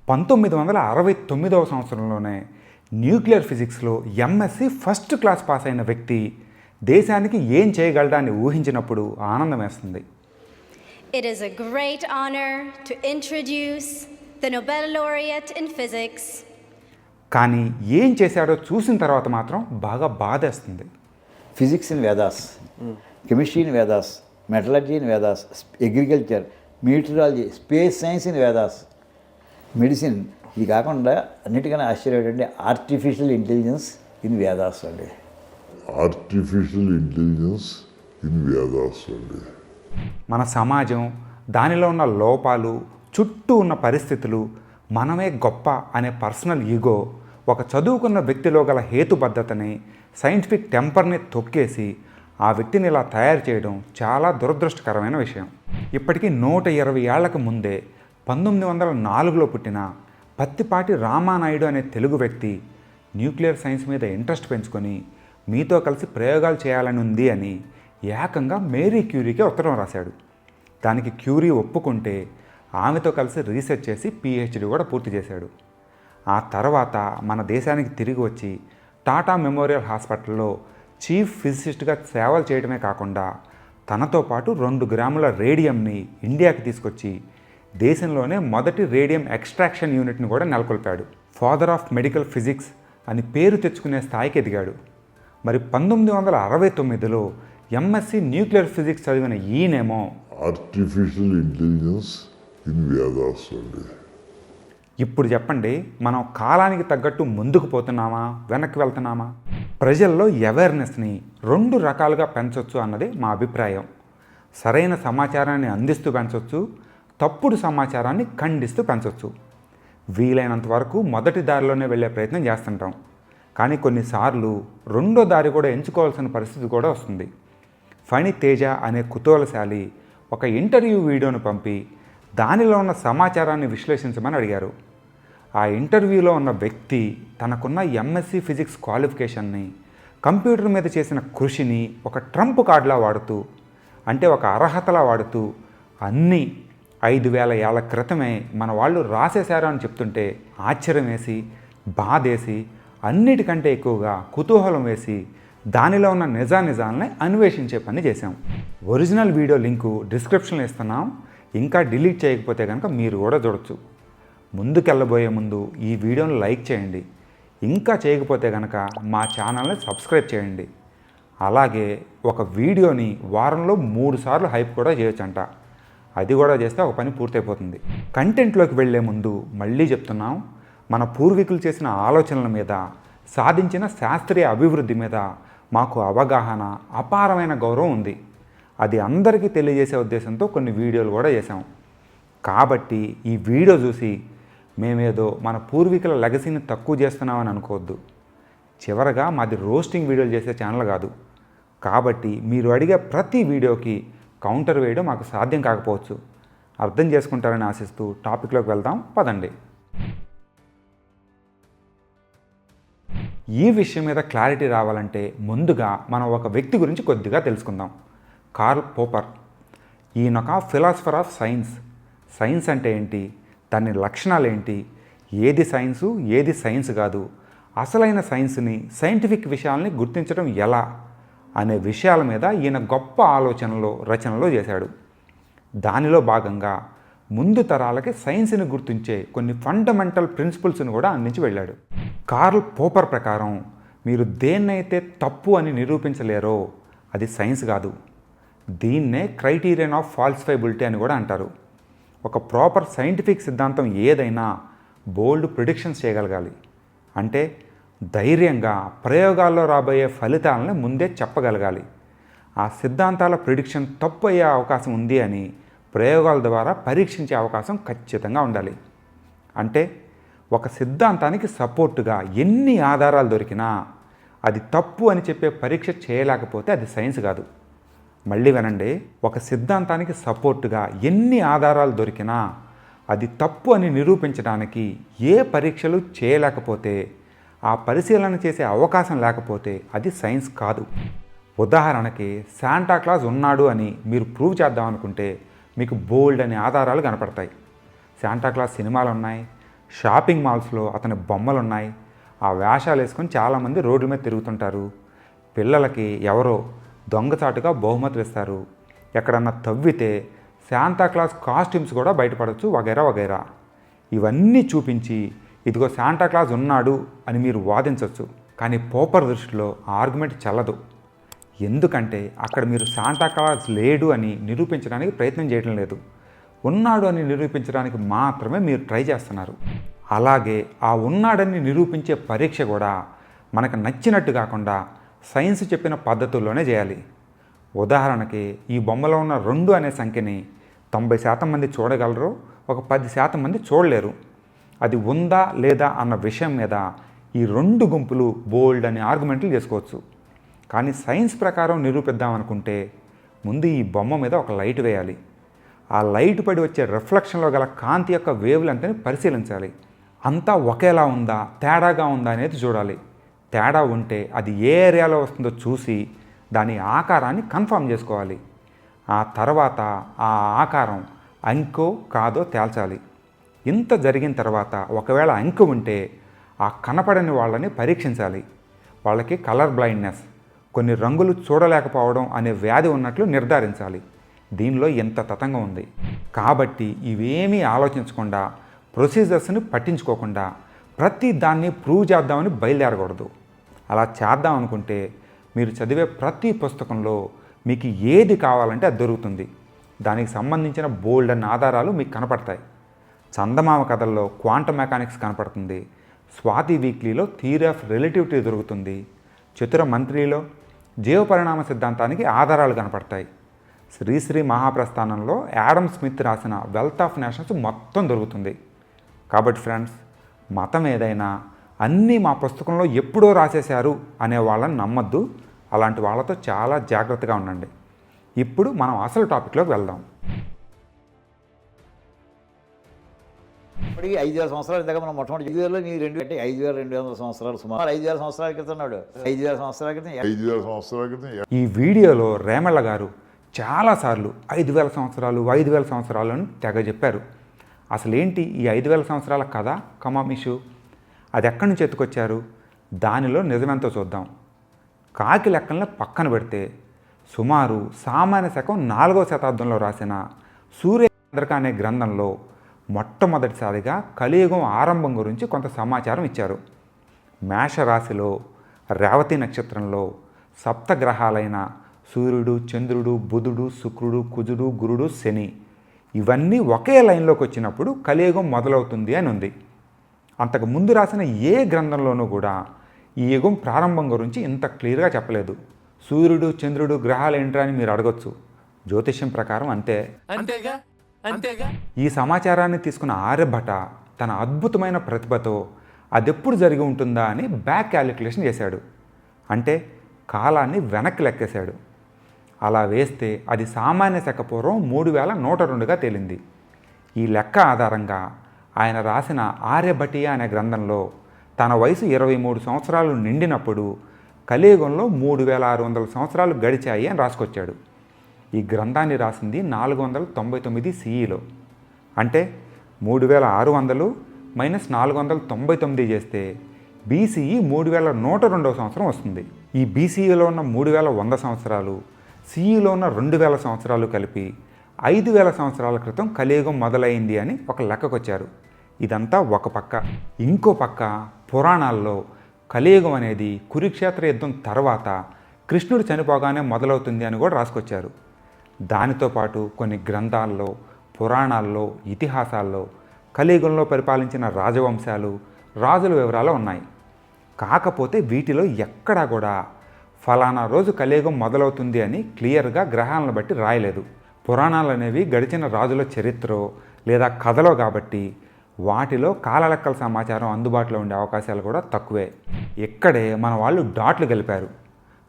1969వ సంవత్సరంలోనే న్యూక్లియర్ ఫిజిక్స్లో MSc first class pass అయిన వ్యక్తి దేశానికి ఏం చేయగలడా అని ఊహించినప్పుడు ఆనందం వేస్తుంది. It is a great honor to introduce the Nobel laureate in physics. కానీ ఏం చేశాడో చూసిన తర్వాత మాత్రం బాగా బాధేస్తుంది. Physics in Vedas, chemistry in Vedas, metallurgy in Vedas, agriculture, meteorology, space science in Vedas, medicine. ఇది కాకుండా అన్నిటికన్నా ఆశ్చర్యం ఏంటంటే ఆర్టిఫిషియల్ ఇంటెలిజెన్స్ ఇన్ వేదాస్ అండి. ఆర్టిఫిషియల్ ఇంటెలిజెన్స్ ఇన్ వేదాస్ అండి. మన సమాజం, దానిలో ఉన్న లోపాలు, చుట్టూ ఉన్న పరిస్థితులు, మనమే గొప్ప అనే పర్సనల్ ఈగో, ఒక చదువుకున్న వ్యక్తిలో గల హేతుబద్ధతని, సైంటిఫిక్ టెంపర్ని తొక్కేసి ఆ వ్యక్తిని ఇలా తయారు చేయడం చాలా దురదృష్టకరమైన విషయం. ఇప్పటికీ 120 ఏళ్లకు ముందే 1904లో పుట్టిన పత్తిపాటి రామానాయుడు అనే తెలుగు వ్యక్తి న్యూక్లియర్ సైన్స్ మీద ఇంట్రెస్ట్ పెంచుకొని మీతో కలిసి ప్రయోగాలు చేయాలని ఉంది అని ఏకంగా మేరీ క్యూరీకి ఉత్తరం రాశాడు. దానికి క్యూరీ ఒప్పుకుంటే ఆమెతో కలిసి రీసెర్చ్ చేసి పిహెచ్డి కూడా పూర్తి చేశాడు. ఆ తర్వాత మన దేశానికి తిరిగి వచ్చి టాటా మెమోరియల్ హాస్పిటల్లో చీఫ్ ఫిజిసిస్ట్గా సేవలు చేయడమే కాకుండా తనతో పాటు 2 గ్రాముల రేడియంని ఇండియాకి తీసుకొచ్చి దేశంలోనే మొదటి రేడియం ఎక్స్ట్రాక్షన్ యూనిట్ని కూడా నెలకొల్పాడు. ఫాదర్ ఆఫ్ మెడికల్ ఫిజిక్స్ అని పేరు తెచ్చుకునే స్థాయికి ఎదిగాడు. మరి 1969లో ఎంఎస్సి న్యూక్లియర్ ఫిజిక్స్ చదివిన ఈయనేమో ఆర్టిఫిషియల్ ఇంటెలిజెన్స్ ఇన్ వేదాస్ అండి. ఇప్పుడు చెప్పండి, మనం కాలానికి తగ్గట్టు ముందుకు పోతున్నామా, వెనక్కి వెళ్తున్నామా? ప్రజల్లో అవేర్నెస్ని 2 రకాలుగా పెంచవచ్చు అన్నది మా అభిప్రాయం. సరైన సమాచారాన్ని అందిస్తూ పెంచవచ్చు, తప్పుడు సమాచారాన్ని ఖండిస్తూ పెంచవచ్చు. వీలైనంత వరకు మొదటి దారిలోనే వెళ్ళే ప్రయత్నం చేస్తుంటాం. కానీ కొన్నిసార్లు రెండో దారి కూడా ఎంచుకోవాల్సిన పరిస్థితి కూడా వస్తుంది. ఫణి తేజ అనే కుతూహలశాలి ఒక ఇంటర్వ్యూ వీడియోను పంపి దానిలో ఉన్న సమాచారాన్ని విశ్లేషించమని అడిగారు. ఆ ఇంటర్వ్యూలో ఉన్న వ్యక్తి తనకున్న ఎంఎస్సి ఫిజిక్స్ క్వాలిఫికేషన్ని, కంప్యూటర్ మీద చేసిన కృషిని ఒక ట్రంప్ కార్డులా వాడుతూ, అంటే ఒక అర్హతలా వాడుతూ అన్నీ 5000 ఏళ్ల క్రితమే మన వాళ్ళు రాసేశారు అని చెప్తుంటే ఆశ్చర్యం వేసి, బాధేసి, అన్నిటికంటే ఎక్కువగా కుతూహలం వేసి దానిలో ఉన్న నిజానిజాలని అన్వేషించే పని చేశాం. ఒరిజినల్ వీడియో లింకు డిస్క్రిప్షన్లో ఇస్తున్నాం. ఇంకా డిలీట్ చేయకపోతే కనుక మీరు కూడా చూడొచ్చు. ముందుకెళ్ళబోయే ముందు ఈ వీడియోని లైక్ చేయండి. ఇంకా చేయకపోతే కనుక మా ఛానల్ని సబ్స్క్రైబ్ చేయండి. అలాగే ఒక వీడియోని వారంలో 3 సార్లు హైప్ కూడా చేయొచ్చంట. అది కూడా చేస్తే ఒక పని పూర్తయిపోతుంది. కంటెంట్లోకి వెళ్ళే ముందు మళ్ళీ చెప్తున్నాం, మన పూర్వీకులు చేసిన ఆలోచనల మీద, సాధించిన శాస్త్రీయ అభివృద్ధి మీద మాకు అవగాహన, అపారమైన గౌరవం ఉంది. అది అందరికీ తెలియజేసే ఉద్దేశంతో కొన్ని వీడియోలు కూడా చేసాం. కాబట్టి ఈ వీడియో చూసి మేమేదో మన పూర్వీకుల లెగసీని తక్కువ చేస్తున్నామని అనుకోవద్దు. చివరగా మాది రోస్టింగ్ వీడియోలు చేసే ఛానల్ కాదు. కాబట్టి మీరు అడిగే ప్రతి వీడియోకి కౌంటర్ వేయడం మాకు సాధ్యం కాకపోవచ్చు. అర్థం చేసుకుంటారని ఆశిస్తూ టాపిక్లోకి వెళ్దాం, పదండి. ఈ విషయం మీద క్లారిటీ రావాలంటే ముందుగా మనం ఒక వ్యక్తి గురించి కొద్దిగా తెలుసుకుందాం. Karl Popper. ఈయనొక ఫిలాసఫర్ ఆఫ్ సైన్స్. సైన్స్ అంటే ఏంటి, దాని లక్షణాలు ఏంటి, ఏది సైన్సు ఏది సైన్స్ కాదు, అసలైన సైన్స్ని, సైంటిఫిక్ విషయాల్ని గుర్తించడం ఎలా అనే విషయాల మీద ఈయన గొప్ప ఆలోచనలో, రచనలో చేశాడు. దానిలో భాగంగా ముందు తరాలకి సైన్స్ని గుర్తించే కొన్ని ఫండమెంటల్ ప్రిన్సిపల్స్ని కూడా అందించి వెళ్ళాడు. కార్ల్ పోపర్ ప్రకారం మీరు దేన్నైతే తప్పు అని నిరూపించలేరో అది సైన్స్ కాదు. దీన్నే క్రైటీరియన్ ఆఫ్ ఫాల్సిఫైబిలిటీ అని కూడా అంటారు. ఒక ప్రాపర్ సైంటిఫిక్ సిద్ధాంతం ఏదైనా బోల్డ్ ప్రిడిక్షన్స్ చేయగలగాలి. అంటే ధైర్యంగా ప్రయోగాల్లో రాబోయే ఫలితాలను ముందే చెప్పగలగాలి. ఆ సిద్ధాంతాల ప్రిడిక్షన్ తప్పు అయ్యే అవకాశం ఉంది అని ప్రయోగాల ద్వారా పరీక్షించే అవకాశం ఖచ్చితంగా ఉండాలి. అంటే ఒక సిద్ధాంతానికి సపోర్టుగా ఎన్ని ఆధారాలు దొరికినా అది తప్పు అని చెప్పే పరీక్ష చేయలేకపోతే అది సైన్స్ కాదు. మళ్ళీ వినండి, ఒక సిద్ధాంతానికి సపోర్టుగా ఎన్ని ఆధారాలు దొరికినా అది తప్పు అని నిరూపించడానికి ఏ పరీక్షలు చేయలేకపోతే, ఆ పరిశీలన చేసే అవకాశం లేకపోతే అది సైన్స్ కాదు. ఉదాహరణకి శాంటాక్లాజ్ ఉన్నాడు అని మీరు ప్రూవ్ చేద్దామనుకుంటే మీకు బోల్డ్ అనే ఆధారాలు కనపడతాయి. శాంటాక్లాజ్ సినిమాలు ఉన్నాయి, షాపింగ్ మాల్స్లో అతని బొమ్మలు ఉన్నాయి. ఆ వేషాలు వేసుకొని చాలామంది రోడ్ల మీద తిరుగుతుంటారు. పిల్లలకి ఎవరో దొంగచాటుగా బహుమతులు ఇస్తారు. ఎక్కడన్నా తవ్వితే శాంతాక్లాస్ కాస్ట్యూమ్స్ కూడా బయటపడవచ్చు, వగైరా వగైరా. ఇవన్నీ చూపించి ఇదిగో శాంటాక్లాస్ ఉన్నాడు అని మీరు వాదించవచ్చు. కానీ పోపర్ దృష్టిలో ఆ ఆర్గ్యుమెంట్ చెల్లదు. ఎందుకంటే అక్కడ మీరు శాంటాక్లాస్ లేడు అని నిరూపించడానికి ప్రయత్నం చేయడం లేదు, ఉన్నాడు అని నిరూపించడానికి మాత్రమే మీరు ట్రై చేస్తున్నారు. అలాగే ఆ ఉన్నాడని నిరూపించే పరీక్ష కూడా మనకు నచ్చినట్టు కాకుండా సైన్స్ చెప్పిన పద్ధతుల్లోనే చేయాలి. ఉదాహరణకి ఈ బొమ్మలో ఉన్న 2 అనే సంఖ్యని 90% మంది చూడగలరు, ఒక 10% మంది చూడలేరు. అది ఉందా లేదా అన్న విషయం మీద ఈ 2 గుంపులు బోల్డ్ అని ఆర్గ్యుమెంట్లు చేసుకోవచ్చు. కానీ సైన్స్ ప్రకారం నిరూపిద్దామనుకుంటే ముందు ఈ బొమ్మ మీద ఒక లైట్ వేయాలి. ఆ లైట్ పడి వచ్చే రిఫ్లెక్షన్లో గల కాంతి యొక్క వేవ్ లెంగ్త్ని పరిశీలించాలి. అంతా ఒకేలా ఉందా, తేడాగా ఉందా అనేది చూడాలి. తేడా ఉంటే అది ఏ ఏరియాలో వస్తుందో చూసి దాని ఆకారాన్ని కన్ఫర్మ్ చేసుకోవాలి. ఆ తర్వాత ఆ ఆకారం అంకో కాదో తేల్చాలి. ఇంత జరిగిన తర్వాత ఒకవేళ అంకె ఉంటే ఆ కనపడని వాళ్ళని పరీక్షించాలి. వాళ్ళకి కలర్ బ్లైండ్నెస్, కొన్ని రంగులు చూడలేకపోవడం అనే వ్యాధి ఉన్నట్లు నిర్ధారించాలి. దీనిలో ఎంత తతంగం ఉంది. కాబట్టి ఇవేమీ ఆలోచించకుండా, ప్రొసీజర్స్ని పట్టించుకోకుండా ప్రతి దాన్ని ప్రూవ్ చేద్దామని బయలుదేరకూడదు. అలా చేద్దాం అనుకుంటే మీరు చదివే ప్రతి పుస్తకంలో మీకు ఏది కావాలంటే అది దొరుకుతుంది. దానికి సంబంధించిన బోల్డ్ అన్న ఆధారాలు మీకు కనపడతాయి. చందమామ కథల్లో క్వాంటమ్ మెకానిక్స్ కనపడుతుంది. స్వాతి వీక్లీలో థియరీ ఆఫ్ రిలేటివిటీ దొరుకుతుంది. చతుర మంత్రిలో జీవపరిణామ సిద్ధాంతానికి ఆధారాలు కనపడతాయి. శ్రీశ్రీ మహాప్రస్థానంలో యాడమ్ స్మిత్ రాసిన వెల్త్ ఆఫ్ నేషన్స్ మొత్తం దొరుకుతుంది. కాబట్టి ఫ్రెండ్స్, మతం ఏదైనా అన్నీ మా పుస్తకంలో ఎప్పుడో రాసేశారు అనే వాళ్ళని నమ్మద్దు. అలాంటి వాళ్ళతో చాలా జాగ్రత్తగా ఉండండి. ఇప్పుడు మనం అసలు టాపిక్లోకి వెళ్దాం. ఇప్పటికి 5,000 సంవత్సరాల దగ్గర మనం మొట్టమొదటి 5,000లో నీ 2 అంటే 5,200 సంవత్సరాలు సుమారు 5,000 సంవత్సరాల క్రితం ఉన్నాడు. 5,000 సంవత్సరాల క్రితం 5,000 సంవత్సరాల క్రితం ఈ వీడియోలో రేమళ్ళ గారు చాలాసార్లు 5,000 సంవత్సరాలు 5,000 సంవత్సరాలు అని తెగ చెప్పారు. అసలు ఏంటి ఈ 5,000 సంవత్సరాల కథ కమామిషు? అది ఎక్కడి నుంచి ఎత్తుకొచ్చారు? దానిలో నిజమెంతో చూద్దాం. కాకి లెక్కలను పక్కన పెడితే సుమారు సామాన్య శకం 4వ శతాబ్దంలో రాసిన సూర్యచంద్రిక అనే గ్రంథంలో మొట్టమొదటిసారిగా కలియుగం ఆరంభం గురించి కొంత సమాచారం ఇచ్చారు. మేషరాశిలో రేవతి నక్షత్రంలో సప్తగ్రహాలైన సూర్యుడు, చంద్రుడు, బుధుడు, శుక్రుడు, కుజుడు, గురుడు, శని ఇవన్నీ ఒకే లైన్లోకి వచ్చినప్పుడు కలియుగం మొదలవుతుంది అని ఉంది. అంతకు ముందు రాసిన ఏ గ్రంథంలోనూ కూడా ఈ యుగం ప్రారంభం గురించి ఇంత క్లియర్గా చెప్పలేదు. సూర్యుడు, చంద్రుడు, గ్రహాలు ఏంట్రా అని మీరు అడగొచ్చు. జ్యోతిష్యం ప్రకారం అంతే. ఈ సమాచారాన్ని తీసుకున్న ఆర్యభట తన అద్భుతమైన ప్రతిభతో అదెప్పుడు జరిగి ఉంటుందా అని బ్యాక్ క్యాలిక్యులేషన్ చేశాడు. అంటే కాలాన్ని వెనక్కి లెక్కేశాడు. అలా వేస్తే అది సామాన్య శక పూర్వం 3102గా తేలింది. ఈ లెక్క ఆధారంగా ఆయన రాసిన ఆర్యభటీయ అనే గ్రంథంలో తన వయసు 23 సంవత్సరాలు నిండినప్పుడు కలియుగంలో 3600 సంవత్సరాలు గడిచాయి అని రాసుకొచ్చాడు. ఈ గ్రంథాన్ని రాసింది 499 CEలో. అంటే 3600 మైనస్ 499 చేస్తే BCE 3102వ సంవత్సరం వస్తుంది. ఈ BCEలో ఉన్న 3100 సంవత్సరాలు, CEలో ఉన్న 2000 సంవత్సరాలు కలిపి 5000 సంవత్సరాల క్రితం కలియుగం మొదలైంది అని ఒక లెక్కకొచ్చారు. ఇదంతా ఒక పక్క. ఇంకో పక్క పురాణాల్లో కలియుగం అనేది కురుక్షేత్ర యుద్ధం తర్వాత కృష్ణుడు చనిపోగానే మొదలవుతుంది అని కూడా రాసుకొచ్చారు. దానితో పాటు కొన్ని గ్రంథాల్లో, పురాణాల్లో, ఇతిహాసాల్లో కలియుగంలో పరిపాలించిన రాజవంశాలు, రాజుల వివరాలు ఉన్నాయి. కాకపోతే వీటిలో ఎక్కడా కూడా ఫలానా రోజు కలియుగం మొదలవుతుంది అని క్లియర్గా గ్రహాలను బట్టి రాయలేదు. పురాణాలు అనేవి గడిచిన రాజుల చరిత్ర లేదా కథలో కాబట్టి వాటిలో కాలలెక్కల సమాచారం అందుబాటులో ఉండే అవకాశాలు కూడా తక్కువే. ఇక్కడే మన వాళ్ళు డాట్లు గెలిపారు.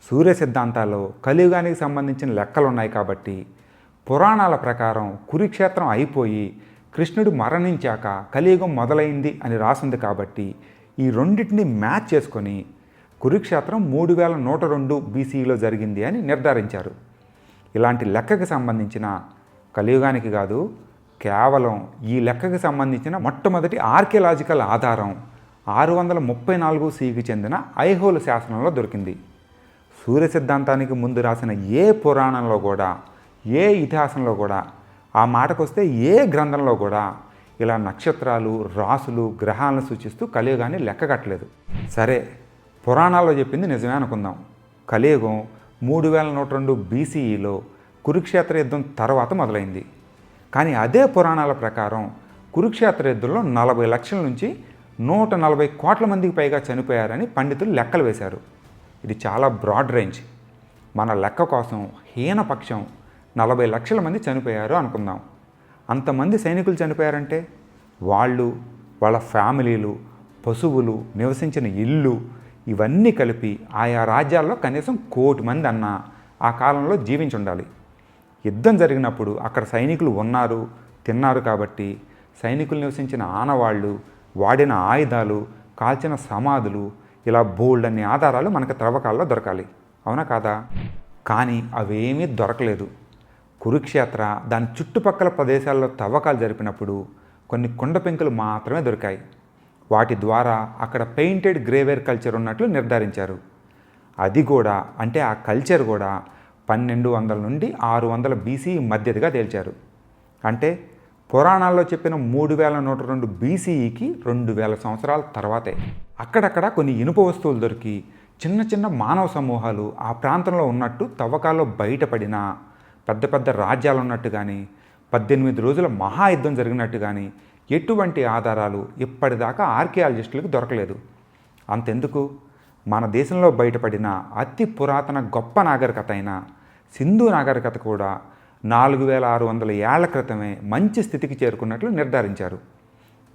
సూర్య సిద్ధాంతాల్లో కలియుగానికి సంబంధించిన లెక్కలు ఉన్నాయి కాబట్టి పురాణాల ప్రకారం కురుక్షేత్రం అయిపోయి కృష్ణుడు మరణించాక కలియుగం మొదలైంది అని రాసింది కాబట్టి ఈ రెండింటిని మ్యాచ్ చేసుకొని కురుక్షేత్రం 3102 BCEలో జరిగింది అని నిర్ధారించారు. ఇలాంటి లెక్కకి సంబంధించిన కలియుగానికి కాదు, కేవలం ఈ లెక్కకి సంబంధించిన మొట్టమొదటి ఆర్కియలాజికల్ ఆధారం 634 సికి చెందిన ఐహోల్ శాసనంలో దొరికింది. సూర్య సిద్ధాంతానికి ముందు రాసిన ఏ పురాణంలో కూడా, ఏ ఇతిహాసంలో కూడా, ఆ మాటకొస్తే ఏ గ్రంథంలో కూడా ఇలా నక్షత్రాలు, రాసులు, గ్రహాలను సూచిస్తూ కలియుగాన్ని లెక్క కట్టలేదు. సరే, పురాణాల్లో చెప్పింది నిజమే అనుకుందాం. కలియుగం 3102 BCEలో కురుక్షేత్ర యుద్ధం తర్వాత మొదలైంది. కానీ అదే పురాణాల ప్రకారం కురుక్షేత్ర యుద్ధంలో 40 లక్షల నుంచి 140 కోట్ల మందికి పైగా చనిపోయారని పండితులు లెక్కలు వేశారు. ఇది చాలా బ్రాడ్ రేంజ్. మన లెక్క కోసం హీనపక్షం 40 లక్షల మంది చనిపోయారు అనుకుందాం. అంతమంది సైనికులు చనిపోయారంటే వాళ్ళు, వాళ్ళ ఫ్యామిలీలు, పశువులు, నివసించిన ఇల్లు ఇవన్నీ కలిపి ఆయా రాజ్యాల్లో కనీసం 1 కోటి మంది అన్నా ఆ కాలంలో జీవించి ఉండాలి. యుద్ధం జరిగినప్పుడు అక్కడ సైనికులు ఉన్నారు, తిన్నారు కాబట్టి సైనికులు నివసించిన ఆనవాళ్ళు, వాడిన ఆయుధాలు, కాల్చిన సమాధులు, ఇలా బోల్డ్ అన్ని ఆధారాలు మనకు త్రవ్వకాల్లో దొరకాలి. అవునా కాదా? కానీ అవేమీ దొరకలేదు. కురుక్షేత్ర దాని చుట్టుపక్కల ప్రదేశాల్లో తవ్వకాలు జరిపినప్పుడు కొన్ని కుండ పెంకులు మాత్రమే దొరికాయి. వాటి ద్వారా అక్కడ పెయింటెడ్ గ్రేవేర్ కల్చర్ ఉన్నట్లు నిర్ధారించారు. అది కూడా, అంటే ఆ కల్చర్ కూడా 1200 నుండి 600 BCE మధ్యదిగా తేల్చారు. అంటే పురాణాల్లో చెప్పిన 3102 BCEకి 2000 సంవత్సరాల తర్వాతే. అక్కడక్కడ కొన్ని ఇనుప వస్తువులు దొరికి చిన్న చిన్న మానవ సమూహాలు ఆ ప్రాంతంలో ఉన్నట్టు తవ్వకాల్లో బయటపడిన పెద్ద పెద్ద రాజ్యాలు ఉన్నట్టు కానీ 18 రోజుల మహాయుద్ధం జరిగినట్టు కానీ ఎటువంటి ఆధారాలు ఇప్పటిదాకా ఆర్కియాలజిస్టులకు దొరకలేదు. అంతెందుకు, మన దేశంలో బయటపడిన అతి పురాతన గొప్ప నాగరికత అయిన సింధు నాగరికత కూడా 4600 ఏళ్ల క్రితమే మంచి స్థితికి చేరుకున్నట్లు నిర్ధారించారు.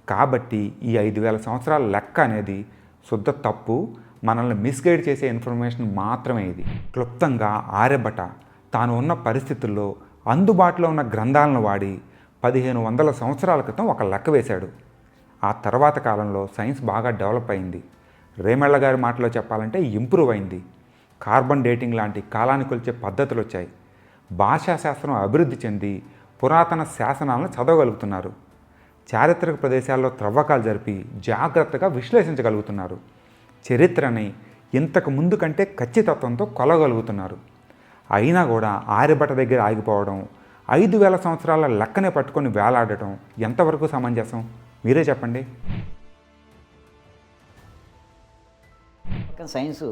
కాబట్టి ఈ 5000 సంవత్సరాల లెక్క అనేది శుద్ధ తప్పు, మనల్ని మిస్గైడ్ చేసే ఇన్ఫర్మేషన్ మాత్రమే ఇది. క్లుప్తంగా ఆర్యభట తాను ఉన్న పరిస్థితుల్లో అందుబాటులో ఉన్న గ్రంథాలను వాడి 1500 సంవత్సరాల క్రితం ఒక లెక్క వేశాడు. ఆ తర్వాత కాలంలో సైన్స్ బాగా డెవలప్ అయింది. రేమెళ్ళ గారి మాటలో చెప్పాలంటే ఇంప్రూవ్ అయింది. కార్బన్ డేటింగ్ లాంటి కాలాన్ని కొలిచే పద్ధతులు వచ్చాయి. భాషాశాస్త్రం అభివృద్ధి చెంది పురాతన శాసనాలను చదవగలుగుతున్నారు. చారిత్రక ప్రదేశాల్లో త్రవ్వకాలు జరిపి జాగ్రత్తగా విశ్లేషించగలుగుతున్నారు. చరిత్రని ఇంతకు ముందు కంటే ఖచ్చితత్వంతో కొలగలుగుతున్నారు. అయినా కూడా ఆర్యభట దగ్గర ఆగిపోవడం, 5000 సంవత్సరాల లెక్కనే పట్టుకొని వేలాడటం ఎంతవరకు సమంజసం? మీరే చెప్పండి. సైన్సు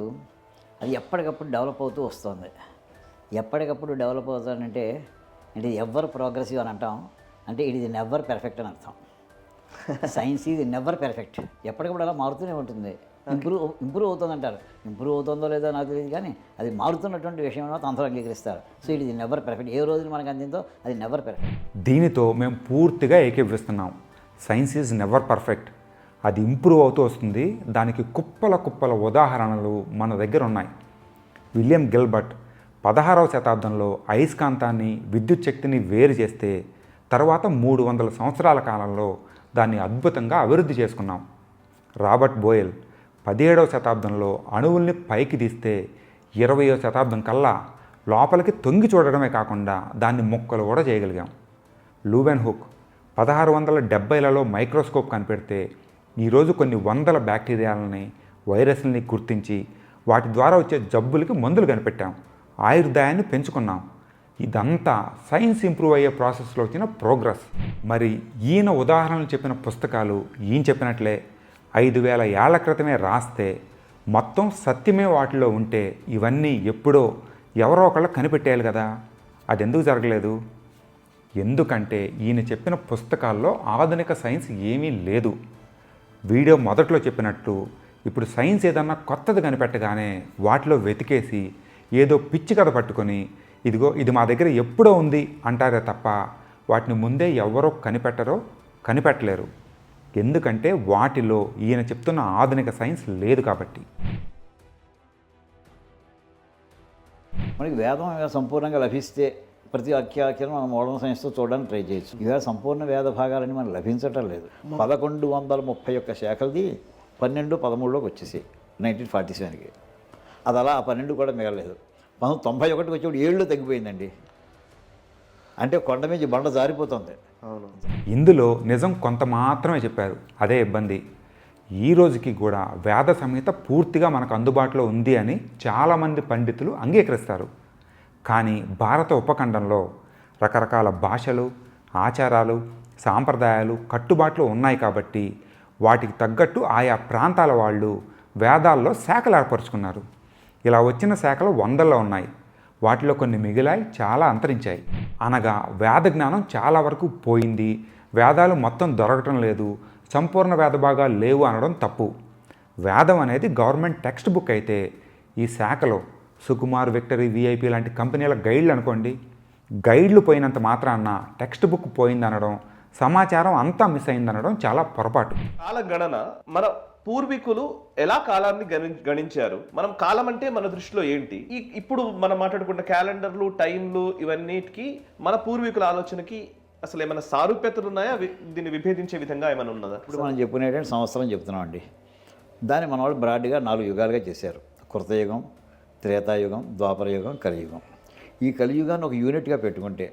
అది ఎప్పటికప్పుడు డెవలప్ అవుతూ వస్తుంది. ఎప్పటికప్పుడు డెవలప్ అవుతానంటే ఎవర్ ప్రోగ్రెసివ్ అని అంటాం. అంటే ఇట్ ఈజ్ నెవర్ పెర్ఫెక్ట్ అని అర్థం. Science is never perfect. ఎప్పటికప్పుడు అలా మారుతూనే ఉంటుంది. ఇంప్రూవ్ అవుతుంది అంటారు. ఇంప్రూవ్ అవుతుందో లేదో నాకు తెలియదు, కానీ అది మారుతున్నటువంటి విషయం అందరూ అంగీకరిస్తారు. So it is never perfect. ఏ రోజున మనకు అందిందో అది నెవర్ పెర్ఫెక్ట్. దీనితో మేము పూర్తిగా ఏకీభవిస్తున్నాం. Science is never perfect. అది ఇంప్రూవ్ అవుతూ వస్తుంది. దానికి కుప్పల కుప్పల ఉదాహరణలు మన దగ్గర ఉన్నాయి. విలియం గిల్బర్ట్ 16వ శతాబ్దంలో అయస్కాంతాన్ని, విద్యుత్ శక్తిని వేరు చేస్తే తర్వాత 300 సంవత్సరాల కాలంలో దాన్ని అద్భుతంగా అభివృద్ధి చేసుకున్నాం. రాబర్ట్ బోయెల్ 17వ శతాబ్దంలో అణువుల్ని పైకి తీస్తే 20వ శతాబ్దం కల్లా లోపలికి తొంగి చూడడమే కాకుండా దాన్ని ముక్కలు కూడా చేయగలిగాం. లూవెన్ హుక్ 1670లలో మైక్రోస్కోప్ కనిపెడితే ఈరోజు కొన్ని వందల బ్యాక్టీరియాలని, వైరస్లని గుర్తించి వాటి ద్వారా వచ్చే జబ్బులకి మందులు కనిపెట్టాం. ఆయుర్దాయాన్ని పెంచుకున్నాం. ఇదంతా సైన్స్ ఇంప్రూవ్ అయ్యే ప్రాసెస్లో వచ్చిన ప్రోగ్రెస్. మరి ఈయన ఉదాహరణలు చెప్పిన పుస్తకాలు ఈయన చెప్పినట్లే 5000 ఏళ్ల క్రితమే రాస్తే మొత్తం సత్యమే వాటిలో ఉంటే ఇవన్నీ ఎప్పుడో ఎవరో ఒకళ్ళు కనిపెట్టేయాలి కదా. అది ఎందుకు జరగలేదు? ఎందుకంటే ఈయన చెప్పిన పుస్తకాల్లో ఆధునిక సైన్స్ ఏమీ లేదు. వీడియో మొదట్లో చెప్పినట్టు ఇప్పుడు సైన్స్ ఏదన్నా కొత్తది కనిపెట్టగానే వాటిలో వెతికేసి ఏదో పిచ్చి కథ పట్టుకొని ఇదిగో ఇది మా దగ్గర ఎప్పుడో ఉంది అంటారే తప్ప వాటిని ముందే ఎవరో కనిపెట్టలేరు. ఎందుకంటే వాటిలో ఈయన చెప్తున్న ఆధునిక సైన్స్ లేదు కాబట్టి. మనకి వేదం సంపూర్ణంగా లభిస్తే ప్రతి వాక్యాఖ్యను మనం మోడర్న్ సైన్స్తో చూడడానికి ట్రై చేయొచ్చు. ఇవాళ సంపూర్ణ వేద భాగాలని మనం లభించటం లేదు. 1131 శాఖలది 12, 13లోకి వచ్చేసి 1947కి. అది అలా ఆ 12 కూడా మిగలేదు. 1991కి వచ్చేప్పుడు 7లో తగ్గిపోయిందండి. అంటే కొండ మీద బండ జారిపోతుంది. అవును. ఇందులో నిజం కొంత మాత్రమే చెప్పారు, అదే ఇబ్బంది. ఈ రోజుకి కూడా వేద సంహిత పూర్తిగా మనకు అందుబాటులో ఉంది అని చాలామంది పండితులు అంగీకరిస్తారు. కానీ భారత ఉపఖండంలో రకరకాల భాషలు, ఆచారాలు, సాంప్రదాయాలు, కట్టుబాట్లు ఉన్నాయి కాబట్టి వాటికి తగ్గట్టు ఆయా ప్రాంతాల వాళ్ళు వేదాల్లో శాఖలు ఏర్పరచుకున్నారు. ఇలా వచ్చిన శాఖలు వందల్లో ఉన్నాయి. వాటిలో కొన్ని మిగిలాయి, చాలా అంతరించాయి. అనగా వేద జ్ఞానం చాలా వరకు పోయింది, వేదాలు మొత్తం దొరకటం లేదు, సంపూర్ణ వేద భాగాలు లేవు అనడం తప్పు. వేదం అనేది గవర్నమెంట్ టెక్స్ట్ బుక్ అయితే ఈ శాఖలో సుకుమార్, విక్టరీ, విఐపి లాంటి కంపెనీల గైడ్లు అనుకోండి, గైడ్లు పోయినంత మాత్రాన టెక్స్ట్ బుక్ పోయిందనడం, సమాచారం అంతా మిస్ అయిందనడం చాలా పొరపాటు. కాల గణన మన పూర్వీకులు ఎలా కాలాన్ని గణించారు, మనం కాలం అంటే మన దృష్టిలో ఏంటి, ఇప్పుడు మనం మాట్లాడుకున్న క్యాలెండర్లు, టైంలు, ఇవన్నిటికీ మన పూర్వీకుల ఆలోచనకి అసలు ఏమైనా సారూప్యతలు ఉన్నాయా, దీన్ని విభేదించే విధంగా ఏమైనా ఉన్నదా? ఇప్పుడు మనం చెప్పుకునేటువంటి సంవత్సరం చెప్తున్నాం అండి. దాన్ని మన వాళ్ళు బ్రాడ్గా 4 యుగాలుగా చేశారు. కృతయుగం, త్రేతాయుగం, ద్వాపరయుగం, కలియుగం. ఈ కలియుగాన్ని ఒక యూనిట్గా పెట్టుకుంటే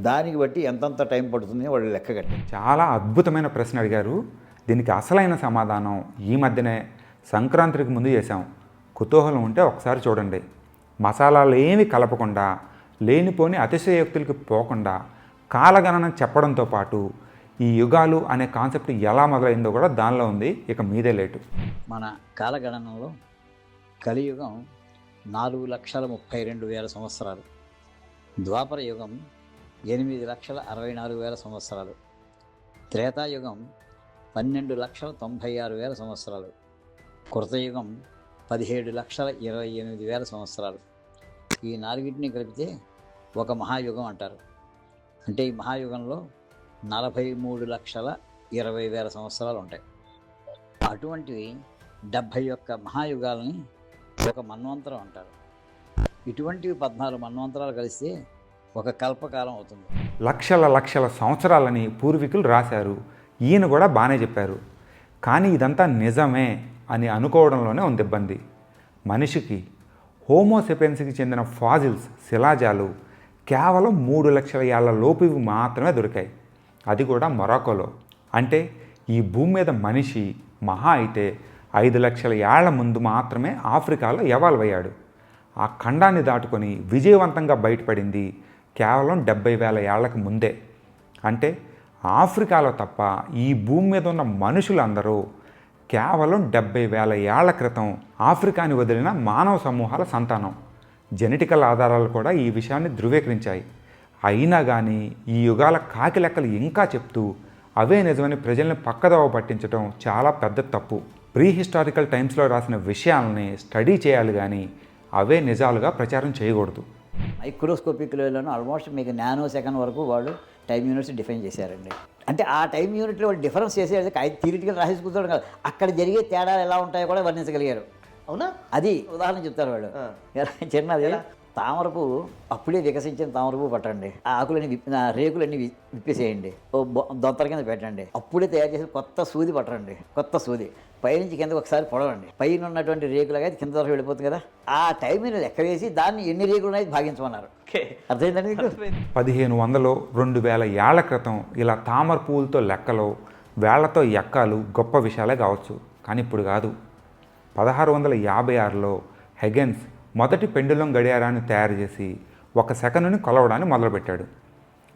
దానికి బట్టి ఎంతంత టైం పడుతుంది వాళ్ళు లెక్క కట్టారు. చాలా అద్భుతమైన ప్రశ్న అడిగారు. దీనికి అసలైన సమాధానం ఈ మధ్యనే సంక్రాంతికి ముందు చేశాం. కుతూహలం ఉంటే ఒకసారి చూడండి. మసాలాలు ఏమి కలపకుండా, లేనిపోని అతిశయోక్తులకి పోకుండా కాలగణన చెప్పడంతో పాటు ఈ యుగాలు అనే కాన్సెప్ట్ ఎలా మొదలైందో కూడా దానిలో ఉంది. ఇక మీదే లేటు. మన కాలగణనలో కలియుగం 4,32,000 సంవత్సరాలు, ద్వాపర యుగం 8,64,000 సంవత్సరాలు, త్రేతాయుగం 12,96,000 సంవత్సరాలు, కృతయుగం 17,28,000 సంవత్సరాలు. ఈ నాలుగింటిని కలిపితే ఒక మహాయుగం అంటారు. అంటే ఈ మహాయుగంలో 43,20,000 సంవత్సరాలు ఉంటాయి. అటువంటివి 71 మహాయుగాలని ఒక మన్వంతరం అంటారు. ఇటువంటివి 14 మన్వంతరాలు కలిస్తే ఒక కల్పకాలం అవుతుంది. లక్షల సంవత్సరాలని పూర్వీకులు రాశారు. ఈయన కూడా బాగానే చెప్పారు. కానీ ఇదంతా నిజమే అని అనుకోవడంలోనే ఉంది ఇబ్బంది. మనిషికి హోమోసెపియన్స్కి చెందిన ఫాజిల్స్, శిలాజాలు కేవలం 3 లక్షల ఏళ్ల లోపువి మాత్రమే దొరికాయి. అది కూడా మొరాకోలో. అంటే ఈ భూమి మీద మనిషి మహా అయితే 5 లక్షల ఏళ్ల ముందు మాత్రమే ఆఫ్రికాలో ఎవాల్వ్ అయ్యాడు. ఆ ఖండాన్ని దాటుకొని విజయవంతంగా బయటపడింది కేవలం 70,000 ఏళ్లకు ముందే. అంటే ఆఫ్రికాలో తప్ప ఈ భూమి మీద ఉన్న మనుషులందరూ కేవలం 70,000 ఏళ్ల క్రితం ఆఫ్రికాని వదిలిన మానవ సమూహాల సంతానం. జెనెటికల్ ఆధారాలు కూడా ఈ విషయాన్ని ధృవీకరించాయి. అయినా కానీ ఈ యుగాల కాకి లెక్కలు ఇంకా చెప్తూ అవే నిజమని ప్రజల్ని పక్కదోవ పట్టించడం చాలా పెద్ద తప్పు. ప్రీ హిస్టారికల్ టైమ్స్లో రాసిన విషయాలని స్టడీ చేయాలి కానీ అవే నిజాలుగా ప్రచారం చేయకూడదు. మైక్రోస్కోపిక్ లెవెల్లోనూ ఆల్మోస్ట్ మీకు నానో సెకండ్ వరకు వాళ్ళు టైం యూనిట్స్ డిఫైన్ చేశారండి. అంటే ఆ టైం యూనిట్లో వాళ్ళు డిఫరెన్స్ చేసేది థియరిటికల్ రాసేసి కూర్చోవడం కాదు, అక్కడ జరిగే తేడాలు ఎలా ఉంటాయో కూడా వర్ణించగలిగారు. అవునా? అది ఉదాహరణ చెప్తారు వాళ్ళు. చిన్నది తామరపు అప్పుడే వికసించిన తామరపు పట్టండి, ఆ ఆకులన్నీ రేకులన్నీ విప్పేసేయండి, ఓ దొంతర కింద పెట్టండి, అప్పుడే తయారు చేసి కొత్త సూది పట్టండి, కొత్త సూది పైనుంచి కిందకి ఒకసారి పొడవండి, పైన ఉన్నటువంటి రేకులుగా అయితే కింద వరకు వెళ్ళిపోతుంది కదా. ఆ టైం మీద లెక్క వేసి దాన్ని ఎన్ని రేకులు ఉన్నాయి భాగించమన్నారు. అర్థమైందండి మీకు? 1500, 2000 ఏళ్ల క్రితం ఇలా తామర పువ్వులతో లెక్కలు, వేళ్లతో ఎక్కాలు గొప్ప విషయాలే కావచ్చు. కానీ ఇప్పుడు కాదు. 1656లో హెగెన్స్ మొదటి పెండులం గడియారాన్ని తయారు చేసి 1 సెకనుని కొలవడాన్ని మొదలుపెట్టాడు.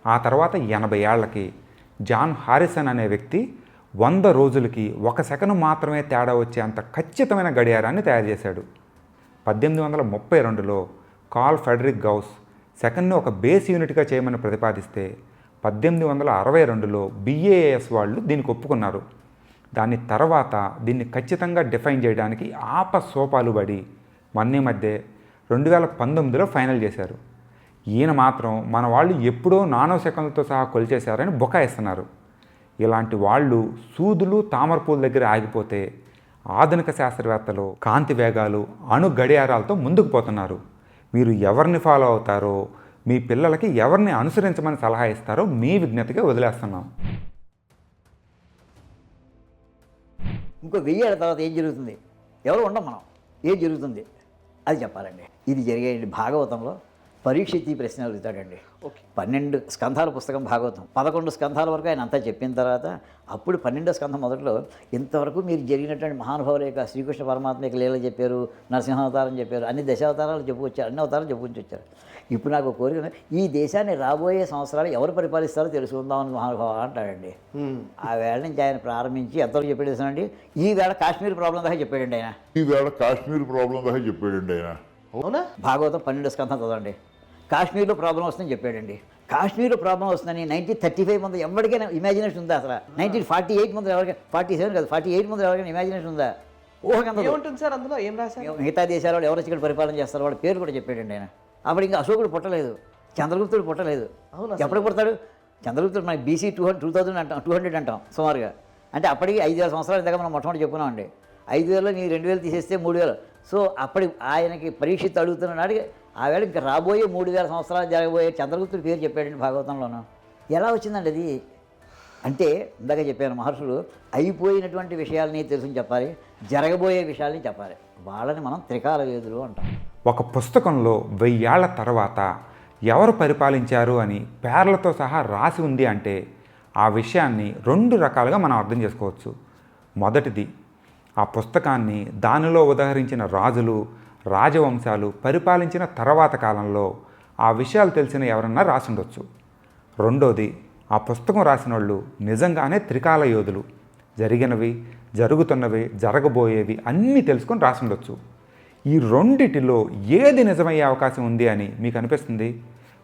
ఆ తర్వాత 80 ఏళ్లకి జాన్ హారిసన్ అనే వ్యక్తి 100 రోజులకి 1 సెకను మాత్రమే తేడా వచ్చే అంత ఖచ్చితమైన గడియారాన్ని తయారు చేశాడు. 1832లో కార్ల్ ఫ్రెడరిక్ గౌస్ సెకండ్ని ఒక బేస్ యూనిట్గా చేయమని ప్రతిపాదిస్తే 1862లో BAAS వాళ్ళు దీనికి ఒప్పుకున్నారు. దాని తర్వాత దీన్ని ఖచ్చితంగా డిఫైన్ చేయడానికి ఆపసోపాలు పడి మొన్న మధ్య 2019లో ఫైనల్ చేశారు. ఈయన మాత్రం మన వాళ్ళు ఎప్పుడో నానో సెకండ్లతో సహా కొలిచేశారని బుకాయిస్తున్నారు. ఇలాంటి వాళ్ళు సూదులు, తామరపూల దగ్గర ఆగిపోతే ఆధునిక శాస్త్రవేత్తలు కాంతి వేగాలు, అణు గడియారాలతో ముందుకు పోతున్నారు. మీరు ఎవరిని ఫాలో అవుతారో, మీ పిల్లలకి ఎవరిని అనుసరించమని సలహా ఇస్తారో మీ విజ్ఞతగా వదిలేస్తున్నాం. ఇంకో 1000 ఏళ్ళ తర్వాత ఏం జరుగుతుంది, ఎవరు ఉండం మనం, ఏం జరుగుతుంది అది చెప్పాలండి. ఇది జరిగేయండి భాగవతంలో పరీక్షిత్ ఈ ప్రశ్న అడుగుతాడండి. ఓకే. 12 స్కంధాల పుస్తకం భాగవతం, 11 స్కంధాల వరకు ఆయన అంతా చెప్పిన తర్వాత అప్పుడు 12వ స్కంధం మొదట్లో ఇంతవరకు మీరు జరిగినటువంటి మహానుభావుల యొక్క శ్రీకృష్ణ పరమాత్మ యొక్క లీల చెప్పారు, నరసింహావతారం చెప్పారు, అన్ని దశావతారాలు చెప్పుకొచ్చారు, అన్ని అవతారాలు చెప్పుకొచ్చి వచ్చారు. ఇప్పుడు నాకు కోరిక ఈ దేశాన్ని రాబోయే సంవత్సరాలు ఎవరు పరిపాలిస్తారో తెలుసుకుందామని మహానుభావ అంటాడండి. ఆ వేళ నుంచి ఆయన ప్రారంభించి ఎంతవరకు చెప్పాడు తెలుసానండి, ఈ వేళ కాశ్మీర్ ప్రాబ్లం దాకా చెప్పాడండి ఆయన. ఈవేళ కాశ్మీర్ ప్రాబ్లం దాకా చెప్పాడండి ఆయన. అవునా? భాగవతం 12 స్కంధం చదవండి. కాశ్మీర్లో ప్రాబ్లం వస్తుందని చెప్పాడండి. కాశ్మీర్లో ప్రాబ్లం వస్తుందని 1935 ముందు ఎవరికైనా ఇమాజినేషన్ ఉందా? అసలు 1948 ముందు ఎవరికైనా, 47 కాదు 48 ముందు ఎవరికైనా ఇమాజినేషన్ ఉందా? ఊహకంత ఏముంటుంది సార్ అందులో? ఏం రాశారు? మిగతా దేశాల వాళ్ళు ఎవరు ఇక్కడ పరిపాలన చేస్తారో వాళ్ళ పేరు కూడా చెప్పాడండి ఆయన. అప్పుడు ఇంకా అశోకుడు పుట్టలేదు, చంద్రగుప్తుడు పుట్టలేదు. అవునా? ఎప్పుడు పుడతాడు చంద్రగుప్తుడు? మనకి BC 200 అంటాం, 200 అంటాం సుమారుగా. అంటే అప్పటికి 5000 సంవత్సరాల దాకా మనం మొట్టమొదటి చెప్పుకున్నామండి. 5000లో నీ 2000 తీసేస్తే 3000. సో అప్పటి ఆయనకి పరీక్షిత్ అడుగుతున్న నాటికి ఆవేళ ఇంకా రాబోయే 3000 సంవత్సరాలు జరగబోయే చంద్రగుప్తుడి పేరు చెప్పాడండి భాగవతంలోనూ. ఎలా వచ్చిందండి అది? అంటే ఇందాక చెప్పాను, మహర్షులు అయిపోయినటువంటి విషయాలని తెలుసుని చెప్పాలి, జరగబోయే విషయాలని చెప్పాలి. వాళ్ళని మనం త్రికాల వేదులు అంటాం. ఒక పుస్తకంలో 1000 ఏళ్ల తర్వాత ఎవరు పరిపాలించారు అని పేర్లతో సహా రాసి ఉంది అంటే ఆ విషయాన్ని 2 రకాలుగా మనం అర్థం చేసుకోవచ్చు. మొదటిది, ఆ పుస్తకాన్ని దానిలో ఉదహరించిన రాజులు, రాజవంశాలు పరిపాలించిన తర్వాత కాలంలో ఆ విషయాలు తెలిసిన ఎవరన్నా రాసి ఉండొచ్చు. రెండోది, ఆ పుస్తకం రాసిన వాళ్ళు నిజంగానే త్రికాల యోధులు, జరిగినవి, జరుగుతున్నవి, జరగబోయేవి అన్నీ తెలుసుకొని రాసి ఉండొచ్చు. ఈ రెండిటిలో ఏది నిజమయ్యే అవకాశం ఉంది అని మీకు అనిపిస్తుంది?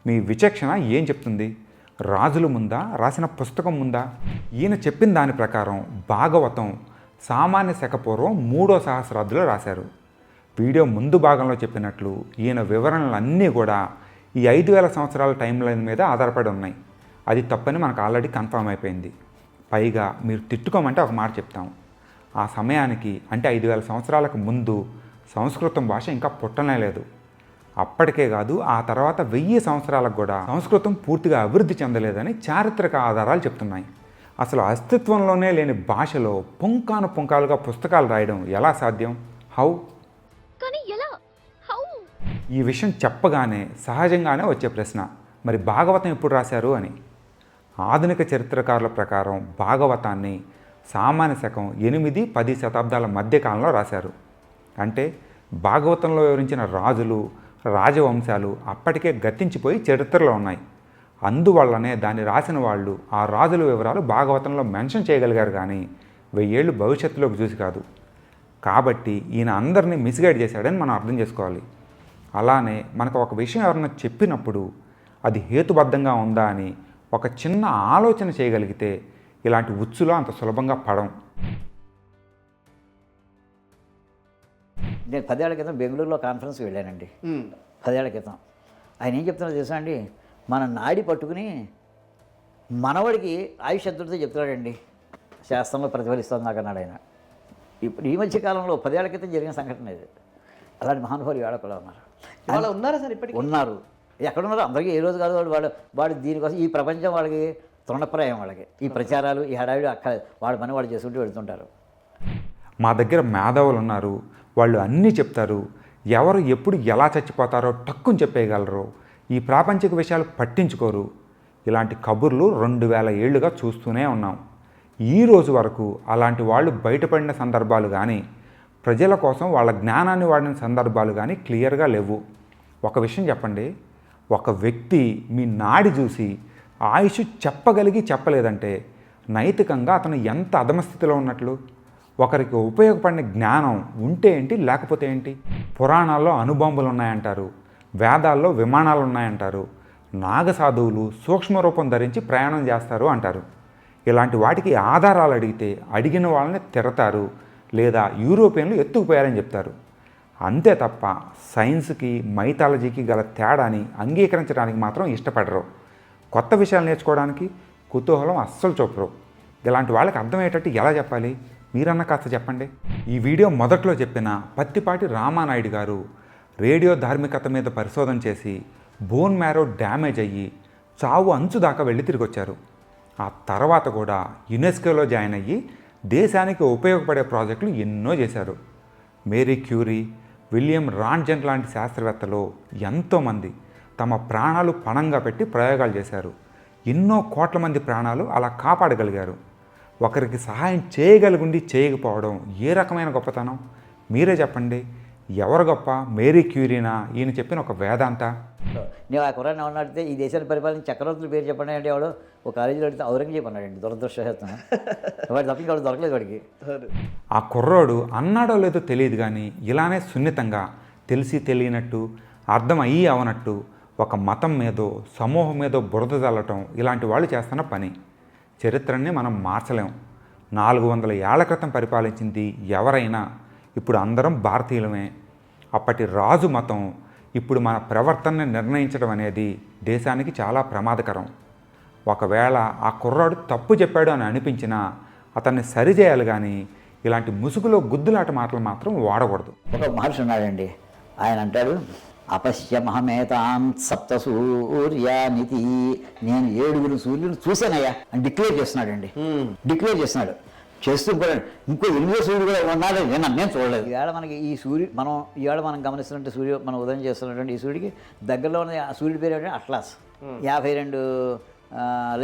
మీ విచక్షణ ఏం చెప్తుంది? రాజుల ముందా, రాసిన పుస్తకం ముందా? ఈయన చెప్పిన దాని ప్రకారం భాగవతం సామాన్య శక పూర్వం 3వ సహస్రాబ్దిలో రాశారు. వీడియో ముందు భాగంలో చెప్పినట్లు ఈయన వివరణలన్నీ కూడా ఈ 5000 సంవత్సరాల టైం లైన్ మీద ఆధారపడి ఉన్నాయి. అది తప్పని మనకు ఆల్రెడీ కన్ఫర్మ్ అయిపోయింది. పైగా మీరు తిట్టుకోమంటే ఒక మాట చెప్తాం, ఆ సమయానికి అంటే 5000 సంవత్సరాలకు ముందు సంస్కృతం భాష ఇంకా పుట్టనే లేదు. అప్పటికే కాదు, ఆ తర్వాత 1000 సంవత్సరాలకు కూడా సంస్కృతం పూర్తిగా అభివృద్ధి చెందలేదని చారిత్రక ఆధారాలు చెప్తున్నాయి. అసలు అస్తిత్వంలోనే లేని భాషలో పుంకాను పుంకాలుగా పుస్తకాలు రాయడం ఎలా సాధ్యం? హౌ? ఈ విషయం చెప్పగానే సహజంగానే వచ్చే ప్రశ్న, మరి భాగవతం ఎప్పుడు రాశారు అని. ఆధునిక చరిత్రకారుల ప్రకారం భాగవతాన్ని సామాన్య శకం 8-10 శతాబ్దాల మధ్యకాలంలో రాశారు. అంటే భాగవతంలో వివరించిన రాజులు, రాజవంశాలు అప్పటికే గతించిపోయి చరిత్రలో ఉన్నాయి. అందువల్లనే దాన్ని రాసిన వాళ్ళు ఆ రాజుల వివరాలు భాగవతంలో మెన్షన్ చేయగలిగారు, కానీ 1000 ఏళ్ళు భవిష్యత్తులోకి చూసి కాదు. కాబట్టి ఈయన అందరినీ మిస్గైడ్ చేశాడని మనం అర్థం చేసుకోవాలి. అలానే మనకు ఒక విషయం ఎవరన్నా చెప్పినప్పుడు అది హేతుబద్ధంగా ఉందా అని ఒక చిన్న ఆలోచన చేయగలిగితే ఇలాంటి ఉచ్చులో అంత సులభంగా పడం. నేను 10 ఏళ్ల క్రితం బెంగళూరులో కాన్ఫరెన్స్కి వెళ్ళానండి. 10 ఏళ్ల క్రితం. ఆయన ఏం చెప్తున్నారో తెలుసా అండి, మన నాడి పట్టుకుని మనవడికి ఆయుష్ ఎంతో చెప్తున్నాడండి, శాస్త్రంలో ప్రతిఫలిస్తుంది నాకు అన్నాడు ఆయన. ఇప్పుడు ఈ మధ్య కాలంలో 10 ఏళ్ల క్రితం జరిగిన సంఘటన ఇది. అలాంటి మహానుభావులు ఏడకలా ఉన్నారు. వాళ్ళు ఉన్నారా సార్ ఇప్పటికీ? ఉన్నారు. ఎక్కడున్నారో అందరికీ ఏ రోజు కాదు. వాడు దీనికోసం ఈ ప్రపంచం వాళ్ళకి తృణప్రాయం, వాళ్ళకి ఈ ప్రచారాలు, ఈ హడావిడి అక్కర్లేదు. వాడి పని వాడు చేసుకుంటూ వెళ్తుంటారు. మా దగ్గర మేధావులు ఉన్నారు, వాళ్ళు అన్నీ చెప్తారు. ఎవరు ఎప్పుడు ఎలా చచ్చిపోతారో టక్కుని చెప్పేయగలరు. ఈ ప్రాపంచిక విషయాలు పట్టించుకోరు. ఇలాంటి కబుర్లు 2000 ఏళ్లుగా చూస్తూనే ఉన్నాం. ఈ రోజు వరకు అలాంటి వాళ్ళు బయటపడిన సందర్భాలు కానీ, ప్రజల కోసం వాళ్ళ జ్ఞానాన్ని వాడిన సందర్భాలు కానీ క్లియర్గా లేవు. ఒక విషయం చెప్పండి, ఒక వ్యక్తి మీ నాడి చూసి ఆయుష్ చెప్పగలిగి చెప్పలేదంటే నైతికంగా అతను ఎంత అధమస్థితిలో ఉన్నట్లు? ఒకరికి ఉపయోగపడిన జ్ఞానం ఉంటే ఏంటి, లేకపోతే ఏంటి? పురాణాల్లో అణుబాంబులు ఉన్నాయంటారు, వేదాల్లో విమానాలు ఉన్నాయంటారు, నాగసాధువులు సూక్ష్మరూపం ధరించి ప్రయాణం చేస్తారు అంటారు. ఇలాంటి వాటికి ఆధారాలు అడిగితే అడిగిన వాళ్ళని తిడతారు, లేదా యూరోపియన్లు ఎత్తుకుపోయారని చెప్తారు. అంతే తప్ప సైన్స్కి, మైథాలజీకి గల తేడాని అంగీకరించడానికి మాత్రం ఇష్టపడరు. కొత్త విషయాలు నేర్చుకోవడానికి కుతూహలం అస్సలు చూపరు. ఇలాంటి వాళ్ళకి అర్థమయ్యేటట్టు ఎలా చెప్పాలి? మీరన్నా కాస్త చెప్పండి. ఈ వీడియో మొదట్లో చెప్పిన పత్తిపాటి రామానాయుడు గారు రేడియో ధార్మికత మీద పరిశోధన చేసి బోన్ మ్యారో డ్యామేజ్ అయ్యి చావు అంచు దాకా వెళ్ళి తిరిగి వచ్చారు. ఆ తర్వాత కూడా యునెస్కోలో జాయిన్ అయ్యి దేశానికి ఉపయోగపడే ప్రాజెక్టులు ఎన్నో చేశారు. మేరీ క్యూరీ, విలియం రాంట్జన్ లాంటి శాస్త్రవేత్తలు ఎంతోమంది తమ ప్రాణాలు పణంగా పెట్టి ప్రయోగాలు చేశారు. ఎన్నో కోట్ల మంది ప్రాణాలు అలా కాపాడగలిగారు. ఒకరికి సహాయం చేయగలిగుండి చేయకపోవడం ఏ రకమైన గొప్పతనం? మీరే చెప్పండి. ఎవరు గొప్ప? మేరీ క్యూరీనా? ఈయన చెప్పిన ఒక వేదాంత? నేను ఆ కుర్రాన్ని ఎవరిని అడిగితే ఈ దేశాన్ని పరిపాలించిన చక్రవర్తుల పేరు చెప్పండి అంటే ఎవడో ఒక కాలేజీలో అడిగితే ఔరంగజేబ్ అన్నాడండి. దురదృష్టం వాడు తప్ప ఇంకోటి దొరకలేదు వాడికి. ఆ కుర్రోడు అన్నాడో లేదో తెలియదు కానీ ఇలానే సున్నితంగా తెలిసి తెలియనట్టు అర్థం అయ్యి అవనట్టు ఒక మతం మీదో సమూహం మీదో బురద చల్లటం ఇలాంటి వాళ్ళు చేస్తున్న పని. చరిత్రని మనం మార్చలేం. 400 ఏళ్ల క్రితం పరిపాలించింది ఎవరైనా ఇప్పుడు అందరం భారతీయులమే. అప్పటి రాజు మతం ఇప్పుడు మన ప్రవర్తనని నిర్ణయించడం అనేది దేశానికి చాలా ప్రమాదకరం. ఒకవేళ ఆ కుర్రాడు తప్పు చెప్పాడు అని అనిపించినా అతన్ని సరిచేయాలి కానీ ఇలాంటి ముసుగులో గుద్దులాట మాటలు మాత్రం వాడకూడదు. ఒక మహర్షి ఉన్నాడండి, ఆయన అంటాడు అపశ్య మహమేతాం సప్త సూర్యానితి, నేను 7 సూర్యులు చూశానయ్యా అని డిక్లేర్ చేస్తున్నాడండి. డిక్లేర్ చేస్తున్నాడు. చేస్తూ కూడా ఇంకో 8వ సూర్యుడు కూడా ఉన్నాడు నేను చూడలేదు. ఈవేళ మనకి ఈ ఈవేళ మనం గమనిస్తున్నట్టు మనం ఉదయం చేస్తున్నటువంటి ఈ సూర్యుడికి దగ్గరలో ఉన్న ఆ సూర్యుడి పేరు ఏంటంటే అట్లాస్. 52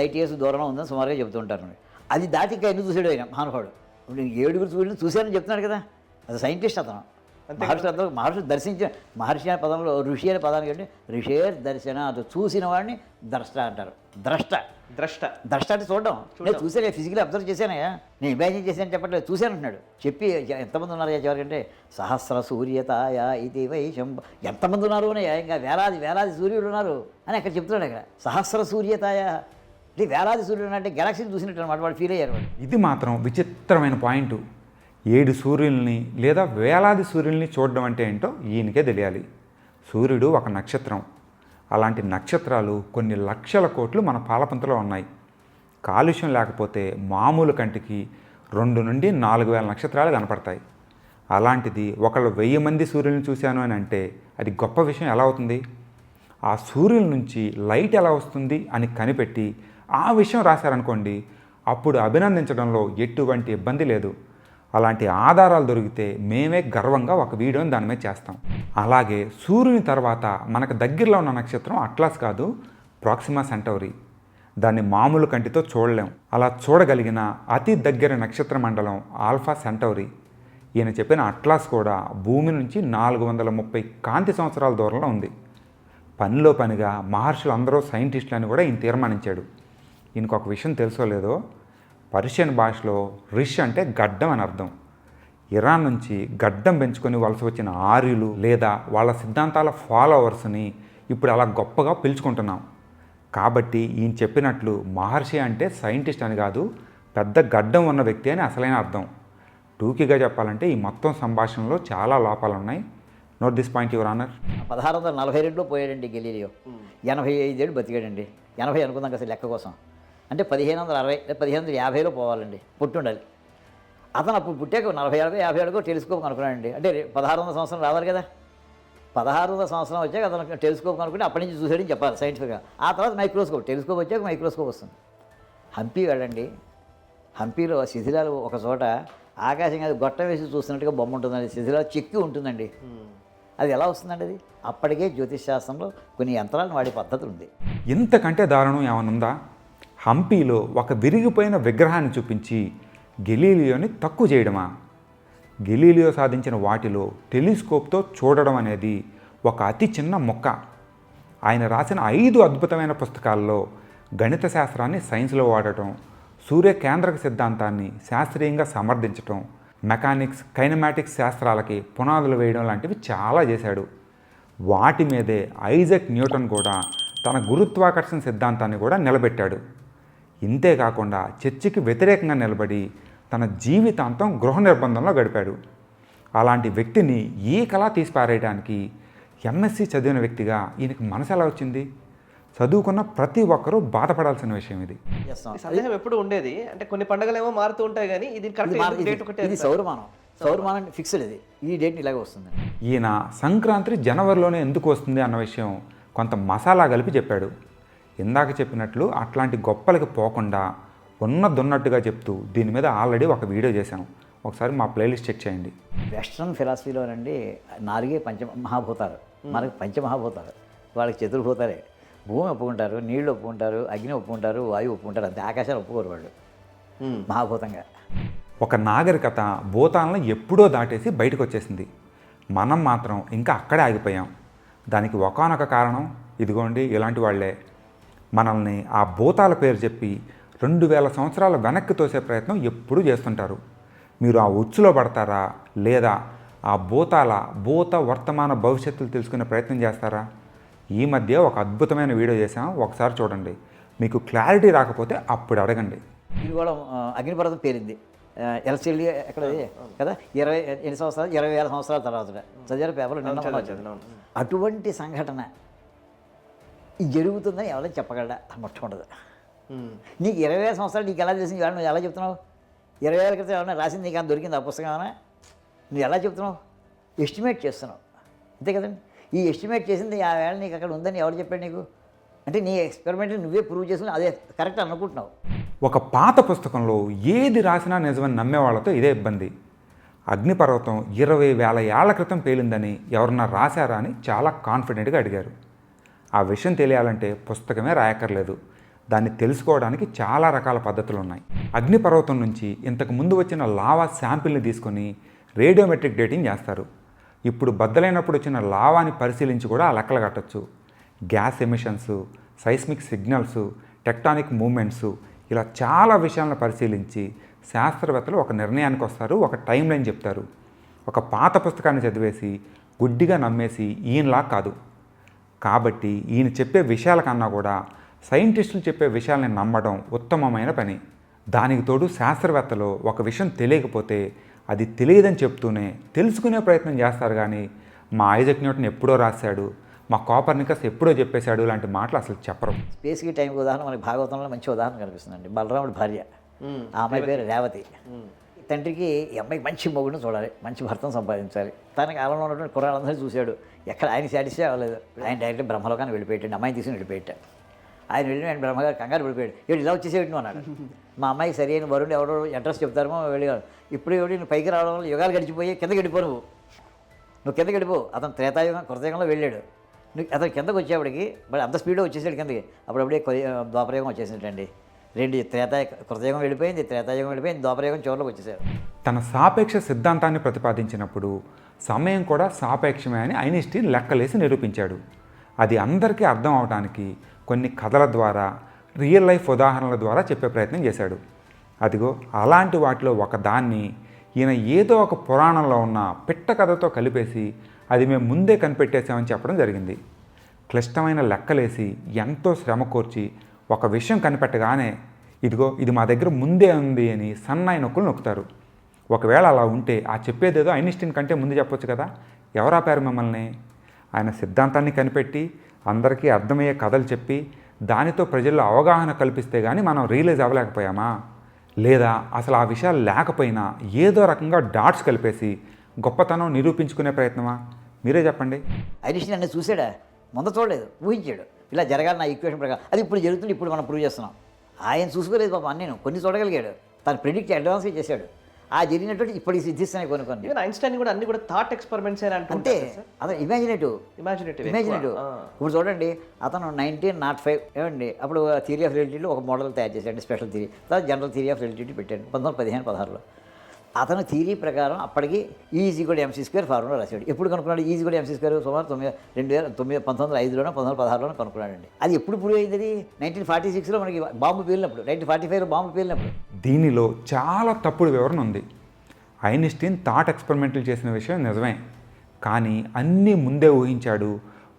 లైట్ ఇయర్స్ దూరంలో ఉందని సుమారుగా చెబుతుంటారు. అది దాటి ఇంకా ఎందుకు చూసాడు ఆయన మహానుభావుడు. ఇప్పుడు 7 సూర్యులు చూశానని చెప్తున్నాడు కదా, అది సైంటిస్ట్ అతను. మహర్షి దర్శించిన మహర్షి అనే పదంలో ఋషి అనే పదానికి అంటే ఋషేర్ దర్శన, అది చూసిన వాడిని ద్రష్ట అంటారు. ద్రష్ట అంటే చూడడం. నేను చూసాను, ఫిజికల్ అబ్జర్వ్ చేశానయ్యా, నేను ఇమాజిన్ చేశాను చెప్పట్లేదు, చూశాను అంటున్నాడు. చెప్పి ఎంతమంది ఉన్నారు చివరికంటే సహస్ర సూర్యతాయ ఇది వైశంభ, ఎంతమంది ఉన్నారు అన్నయ్యా, ఇంకా వేలాది సూర్యుడు ఉన్నారు అని అక్కడ చెప్తున్నాడు. అక్కడ సహస్ర సూర్యతాయ అంటే వేలాది సూర్యుడు అంటే గెలాక్సీని చూసినట్టు అనమాట. వాడు ఫీల్ అయ్యారు. ఇది మాత్రం విచిత్రమైన పాయింట్. 7 సూర్యుల్ని లేదా వేలాది సూర్యుల్ని చూడడం అంటే ఏంటో ఈయనకే తెలియాలి. సూర్యుడు ఒక నక్షత్రం. అలాంటి నక్షత్రాలు కొన్ని లక్షల కోట్లు మన పాలపుంతలో ఉన్నాయి. కాలుష్యం లేకపోతే మామూలు కంటికి 2 నుండి 4,000 నక్షత్రాలు కనపడతాయి. అలాంటిది ఒకళ్ళు 1000 మంది సూర్యుల్ని చూశాను అని అంటే అది గొప్ప విషయం ఎలా అవుతుంది? ఆ సూర్యుల నుంచి లైట్ ఎలా వస్తుంది అని కనిపెట్టి ఆ విషయం రాశారనుకోండి, అప్పుడు అభినందించడంలో ఎటువంటి ఇబ్బంది లేదు. అలాంటి ఆధారాలు దొరికితే మేమే గర్వంగా ఒక వీడియోని దాని మీద చేస్తాం. అలాగే సూర్యుని తర్వాత మనకు దగ్గరలో ఉన్న నక్షత్రం అట్లాస్ కాదు, ప్రాక్సిమా సెంటౌరీ. దాన్ని మామూలు కంటితో చూడలేం. అలా చూడగలిగిన అతి దగ్గర నక్షత్ర మండలం ఆల్ఫా సెంటౌరీ. ఈయన చెప్పిన అట్లాస్ కూడా భూమి నుంచి 430 కాంతి సంవత్సరాల దూరంలో ఉంది. పనిలో పనిగా మహర్షులు అందరూ సైంటిస్టులని కూడా ఈయన తీర్మానించాడు. ఈయనకు ఒక విషయం తెలుసో లేదో, పర్షియన్ భాషలో రిష్ అంటే గడ్డం అని అర్థం. ఇరాన్ నుంచి గడ్డం పెంచుకొని వలస వచ్చిన ఆర్యులు లేదా వాళ్ళ సిద్ధాంతాల ఫాలోవర్స్ని ఇప్పుడు అలా గొప్పగా పిలుచుకుంటున్నాం. కాబట్టి ఈయన చెప్పినట్లు మహర్షి అంటే సైంటిస్ట్ అని కాదు, పెద్ద గడ్డం ఉన్న వ్యక్తి అని అసలైన అర్థం. టూకీగా చెప్పాలంటే ఈ మొత్తం సంభాషణలో చాలా లోపాలు ఉన్నాయి. Note this point your honour. 1642లో పోయాడండి గెలీలియో. 85 ఏళ్ళు బతికాడండి. 80 అనుకుందాం కదా లెక్క కోసం. అంటే 1560 1550లో పోవాలండి, పుట్టుండాలి. అతను అప్పుడు పుట్టాక 40-50 టెలిస్కోప్ కనుక్కున్నాడండి. అంటే 1600 సంవత్సరం రావాలి కదా. 1600 సంవత్సరం వచ్చాక అతను టెలిస్కోప్ కనుక్కుంటే అప్పటి నుంచి చూసాడని చెప్పాలి సైంటిఫిక్గా. ఆ తర్వాత మైక్రోస్కోప్, టెలిస్కోప్ వచ్చాక మైక్రోస్కోప్ వస్తుంది. హంపీ వెళ్ళండి. హంపీలో శిథిలాలు ఒక చోట ఆకాశంగా గొట్టం వేసి చూస్తున్నట్టుగా బొమ్మ ఉంటుందండి. శిథిలాలు చెక్కి ఉంటుందండి. అది ఎలా వస్తుందండి? అది అప్పటికే జ్యోతిష్ శాస్త్రంలో కొన్ని యంత్రాలను వాడే పద్ధతి ఉంది. ఇంతకంటే దారుణం ఏమనుందా? హంపీలో ఒక విరిగిపోయిన విగ్రహాన్ని చూపించి గెలీలియోని తక్కువ చేయడమా? గెలీలియో సాధించిన వాటిలో టెలిస్కోప్తో చూడడం అనేది ఒక అతి చిన్న మొక్క. ఆయన రాసిన 5 అద్భుతమైన పుస్తకాల్లో గణిత శాస్త్రాన్ని సైన్స్లో వాడటం, సూర్య కేంద్రక సిద్ధాంతాన్ని శాస్త్రీయంగా సమర్థించటం, మెకానిక్స్, కైనమాటిక్స్ శాస్త్రాలకి పునాదులు వేయడం లాంటివి చాలా చేశాడు. వాటి మీదే ఐజాక్ న్యూటన్ కూడా తన గురుత్వాకర్షణ సిద్ధాంతాన్ని కూడా నిలబెట్టాడు. ఇంతేకాకుండా చర్చికి వ్యతిరేకంగా నిలబడి తన జీవితాంతం గృహ నిర్బంధంలో గడిపాడు. అలాంటి వ్యక్తిని ఈకలా తీసిపారేయడానికి ఎంఎస్సి చదివిన వ్యక్తిగా ఈయనకి మనసు ఎలా వచ్చింది? చదువుకున్న ప్రతి ఒక్కరూ బాధపడాల్సిన విషయం ఇది. సందేహం ఎప్పుడు ఉండేది. అంటే కొన్ని పండుగలు ఏమో మారుతూ ఉంటాయి కానీ ఇది కరెక్ట్ డేట్ ఒకటే. ఇది సౌరమానం ఫిక్స్డ్. ఇది ఈ డేట్ ఇలాగే వస్తుంది. ఈయన సంక్రాంతి జనవరిలోనే ఎందుకు వస్తుంది అన్న విషయం కొంత మసాలా కలిపి చెప్పాడు. ఇందాక చెప్పినట్లు అట్లాంటి గొప్పలకి పోకుండా ఉన్నట్టుగా చెప్తూ దీని మీద ఆల్రెడీ ఒక వీడియో చేశాను. ఒకసారి మా ప్లేలిస్ట్ చెక్ చేయండి. వెస్ట్రన్ ఫిలాసఫీలోనండి 4 పంచమహాభూతాలు, మనకి పంచమహాభూతాలు. వాళ్ళకి చతుర్భూతాలే. భూమి ఒప్పుకుంటారు, నీళ్ళు ఒప్పుకుంటారు, అగ్ని ఒప్పుకుంటారు, వాయువు ఒప్పుకుంటారు, అంతే. ఆకాశాలు ఒప్పుకోరు వాళ్ళు మహాభూతంగా. ఒక నాగరికత భూతాలను ఎప్పుడో దాటేసి బయటకు వచ్చేసింది. మనం మాత్రం ఇంకా అక్కడే ఆగిపోయాం. దానికి ఒకానొక కారణం ఇదిగోండి ఇలాంటి వాళ్ళే. మనల్ని ఆ భూతాల పేరు చెప్పి 2000 సంవత్సరాల వెనక్కి తోసే ప్రయత్నం ఎప్పుడూ చేస్తుంటారు. మీరు ఆ ఉచ్చులో పడతారా, లేదా ఆ భూత వర్తమాన భవిష్యత్తులు తెలుసుకునే ప్రయత్నం చేస్తారా? ఈ మధ్య ఒక అద్భుతమైన వీడియో చేసాం, ఒకసారి చూడండి. మీకు క్లారిటీ రాకపోతే అప్పుడు అడగండి. ఇది కూడా అగ్నిపర్వతం పేరింది. ఎల్సిడి ఎక్కడ కదా 20 సంవత్సరాలు 20,000 సంవత్సరాల తర్వాత చదివారు పేపర్లో నిన్న. అటువంటి సంఘటన ఇది జరుగుతుందని ఎవరైనా చెప్పగలరా? మొట్టమొదటి నీకు 20,000 సంవత్సరాలు నీకు ఎలా తెలిసింది? నువ్వు ఎలా చెప్తున్నావు? 20,000 క్రితం ఎవరైనా రాసింది నీకు దొరికింది ఆ పుస్తకం ఏమైనా? నువ్వు ఎలా చెప్తున్నావు? ఎస్టిమేట్ చేస్తున్నావు, అంతే కదండి. ఈ ఎస్టిమేట్ చేసింది ఆ వేళ నీకు అక్కడ ఉందని ఎవరు చెప్పాడు నీకు? అంటే నీ ఎక్స్పెరిమెంట్ నువ్వే ప్రూవ్ చేసుకుని అదే కరెక్ట్ అనుకుంటున్నావు. ఒక పాత పుస్తకంలో ఏది రాసినా నిజమని నమ్మేవాళ్ళతో ఇదే ఇబ్బంది. అగ్నిపర్వతం 20,000 ఏళ్ల క్రితం పేలిందని ఎవరన్నా రాశారా అని చాలా కాన్ఫిడెంట్గా అడిగారు. ఆ విషయం తెలియాలంటే పుస్తకమే రాయక్కర్లేదు. దాన్ని తెలుసుకోవడానికి చాలా రకాల పద్ధతులు ఉన్నాయి. అగ్నిపర్వతం నుంచి ఇంతకు ముందు వచ్చిన లావా శాంపిల్ని తీసుకొని రేడియోమెట్రిక్ డేటింగ్ చేస్తారు. ఇప్పుడు బద్దలైనప్పుడు వచ్చిన లావాని పరిశీలించి కూడా ఆ లెక్కలు కట్టచ్చు. Gas emissions, seismic signals, tectonic movements, ఇలా చాలా విషయాలను పరిశీలించి శాస్త్రవేత్తలు ఒక నిర్ణయానికి వస్తారు, ఒక టైం లైన్ చెప్తారు. ఒక పాత పుస్తకాన్ని చదివేసి గుడ్డిగా నమ్మేసి ఈయనలా కాదు. కాబట్టి ఈయన చెప్పే విషయాల కన్నా కూడా సైంటిస్టులు చెప్పే విషయాల్ని నమ్మడం ఉత్తమమైన పని. దానికి తోడు శాస్త్రవేత్తలు ఒక విషయం తెలియకపోతే అది తెలియదని చెప్తూనే తెలుసుకునే ప్రయత్నం చేస్తారు. కానీ మా ఐజాక్ న్యూటన్ ఎప్పుడో రాశాడు, మా కోపర్నికస్ ఎప్పుడో చెప్పేశాడు లాంటి మాటలు అసలు చెప్పరు. స్పేస్కి టైంకి ఉదాహరణ మనకి భాగవతంలో మంచి ఉదాహరణ కనిపిస్తుందండి. బలరాముడి భార్య, ఆ అమ్మాయి పేరు రేవతి. తండ్రికి ఈ అమ్మాయికి మంచి మొగుడిని చూడాలి, మంచి భర్తను సంపాదించాలి. తనకి కాలంలో ఉన్నటువంటి కుర్రాళ్ళందరూ చూశాడు, ఎక్కడ ఆయన సాటిస్ఫై అవ్వలేదు. ఆయన డైరెక్ట్ బ్రహ్మలోకాన్ని వెళ్ళిపోయాడు, అమ్మాయిని తీసుకుని వెళ్ళిపోయాడు. ఆయన వెళ్ళి ఆయన బ్రహ్మగారు కంగారు వెళ్ళిపోయాడు. ఏడు ఇలా వచ్చేసేవాడు అన్నాడు. మా అమ్మాయికి సరి అయిన వరుణ్ ఎవడో అడ్రస్ చెప్తారేమో వెళ్ళాడు. ఇప్పుడు ఎవడు నువ్వు పైకి రావడం వల్ల యుగాలు గడిచిపోయి కింద గడిపో, నువ్వు కింద గడిపో. అతను త్రేతాయుగం కృతయుగంలో వెళ్ళాడు. నువ్వు అతను కిందకు వచ్చేప్పటికి మరి అంత స్పీడ్గా వచ్చేసాడు కిందకి. అప్పుడప్పుడే ద్వాపరయుగం వచ్చేసినట్టండి. కృతయుగం వెళ్ళిపోయింది, త్రేతాయుగం వెళ్ళిపోయింది, ద్వాపరయుగం చివరిలోకి వచ్చేసారు. తన సాపేక్ష సిద్ధాంతాన్ని ప్రతిపాదించినప్పుడు సమయం కూడా సాపేక్షమే అని ఐన్స్టీన్ లెక్కలేసి నిరూపించాడు. అది అందరికీ అర్థం అవడానికి కొన్ని కథల ద్వారా, రియల్ లైఫ్ ఉదాహరణల ద్వారా చెప్పే ప్రయత్నం చేశాడు. అదిగో అలాంటి వాటిలో ఒకదాన్ని ఈయన ఏదో ఒక పురాణంలో ఉన్న పిట్ట కథతో కలిపేసి అది మేము ముందే కనిపెట్టేసామని చెప్పడం జరిగింది. క్లిష్టమైన లెక్కలేసి ఎంతో శ్రమ కోర్చి ఒక విషయం కనిపెట్టగానే ఇదిగో ఇది మా దగ్గర ముందే ఉంది అని సన్నాయి నొక్కులు నొక్కుతారు. ఒకవేళ అలా ఉంటే ఆ చెప్పేదేదో ఐన్స్టీన్ కంటే ముందు చెప్పొచ్చు కదా. ఎవరాపారు మిమ్మల్ని? ఆయన సిద్ధాంతాన్ని కనిపెట్టి అందరికీ అర్థమయ్యే కథలు చెప్పి దానితో ప్రజల్లో అవగాహన కల్పిస్తే కానీ మనం రియలైజ్ అవ్వలేకపోయామా? లేదా అసలు ఆ విషయాలు లేకపోయినా ఏదో రకంగా డాట్స్ కలిపేసి గొప్పతనం నిరూపించుకునే ప్రయత్నమా? మీరే చెప్పండి. ఐన్స్టీన్ అన్నీ చూసాడా? ముందు చూడలేదు, ఊహించాడు. ఇలా జరగాలి నా ఈక్వేషన్ ప్రకారం. అది ఇప్పుడు జరుగుతుంది, ఇప్పుడు మనం ప్రూవ్ చేస్తున్నాం. ఆయన చూసుకోలేదు పాపం, నేను కొన్ని చూడగలిగాడు. తను ప్రిడిక్ట్ అడ్వాన్స్గా చేశాడు. ఆ జరిగినటువంటి ఇప్పటికి సిద్ధిస్తున్నాయి కొన్ని కొన్ని. ఈవెన్ ఐన్స్టైన్ కూడా అన్ని కూడా థాట్ ఎక్స్పెరిమెంట్స్ అంటే అదే ఇమాజినేటివ్. ఇప్పుడు చూడండి, అతను 1905 ఏమండి అప్పుడు థియరీ ఆఫ్ రిలేటివిటీ ఒక మోడల్ తయారు చేశాడు, స్పెషల్ థియరీ. తర్వాత జనరల్ థియరీ ఆఫ్ రిలేటివిటీ పెట్టాడు 1915-16లో. అతను థియరీ ప్రకారం అప్పటికి E=mc² ఫార్ములా రాశాడు. ఎప్పుడు కనుక్కున్నాడు? E=mc² సుమారు 1905లోనో 1916లోనో కనుక్కున్నాడండి. అది ఎప్పుడు ప్రూవ్ అయింది? అది 1946లో మనకి బాంబు పేలినప్పుడు, 1945లో బాంబు పేలినప్పుడు. దీనిలో చాలా తప్పుడు వివరణ ఉంది. ఐన్స్టీన్ థాట్ ఎక్స్పెరిమెంట్లు చేసిన విషయం నిజమే, కానీ అన్నీ ముందే ఊహించాడు,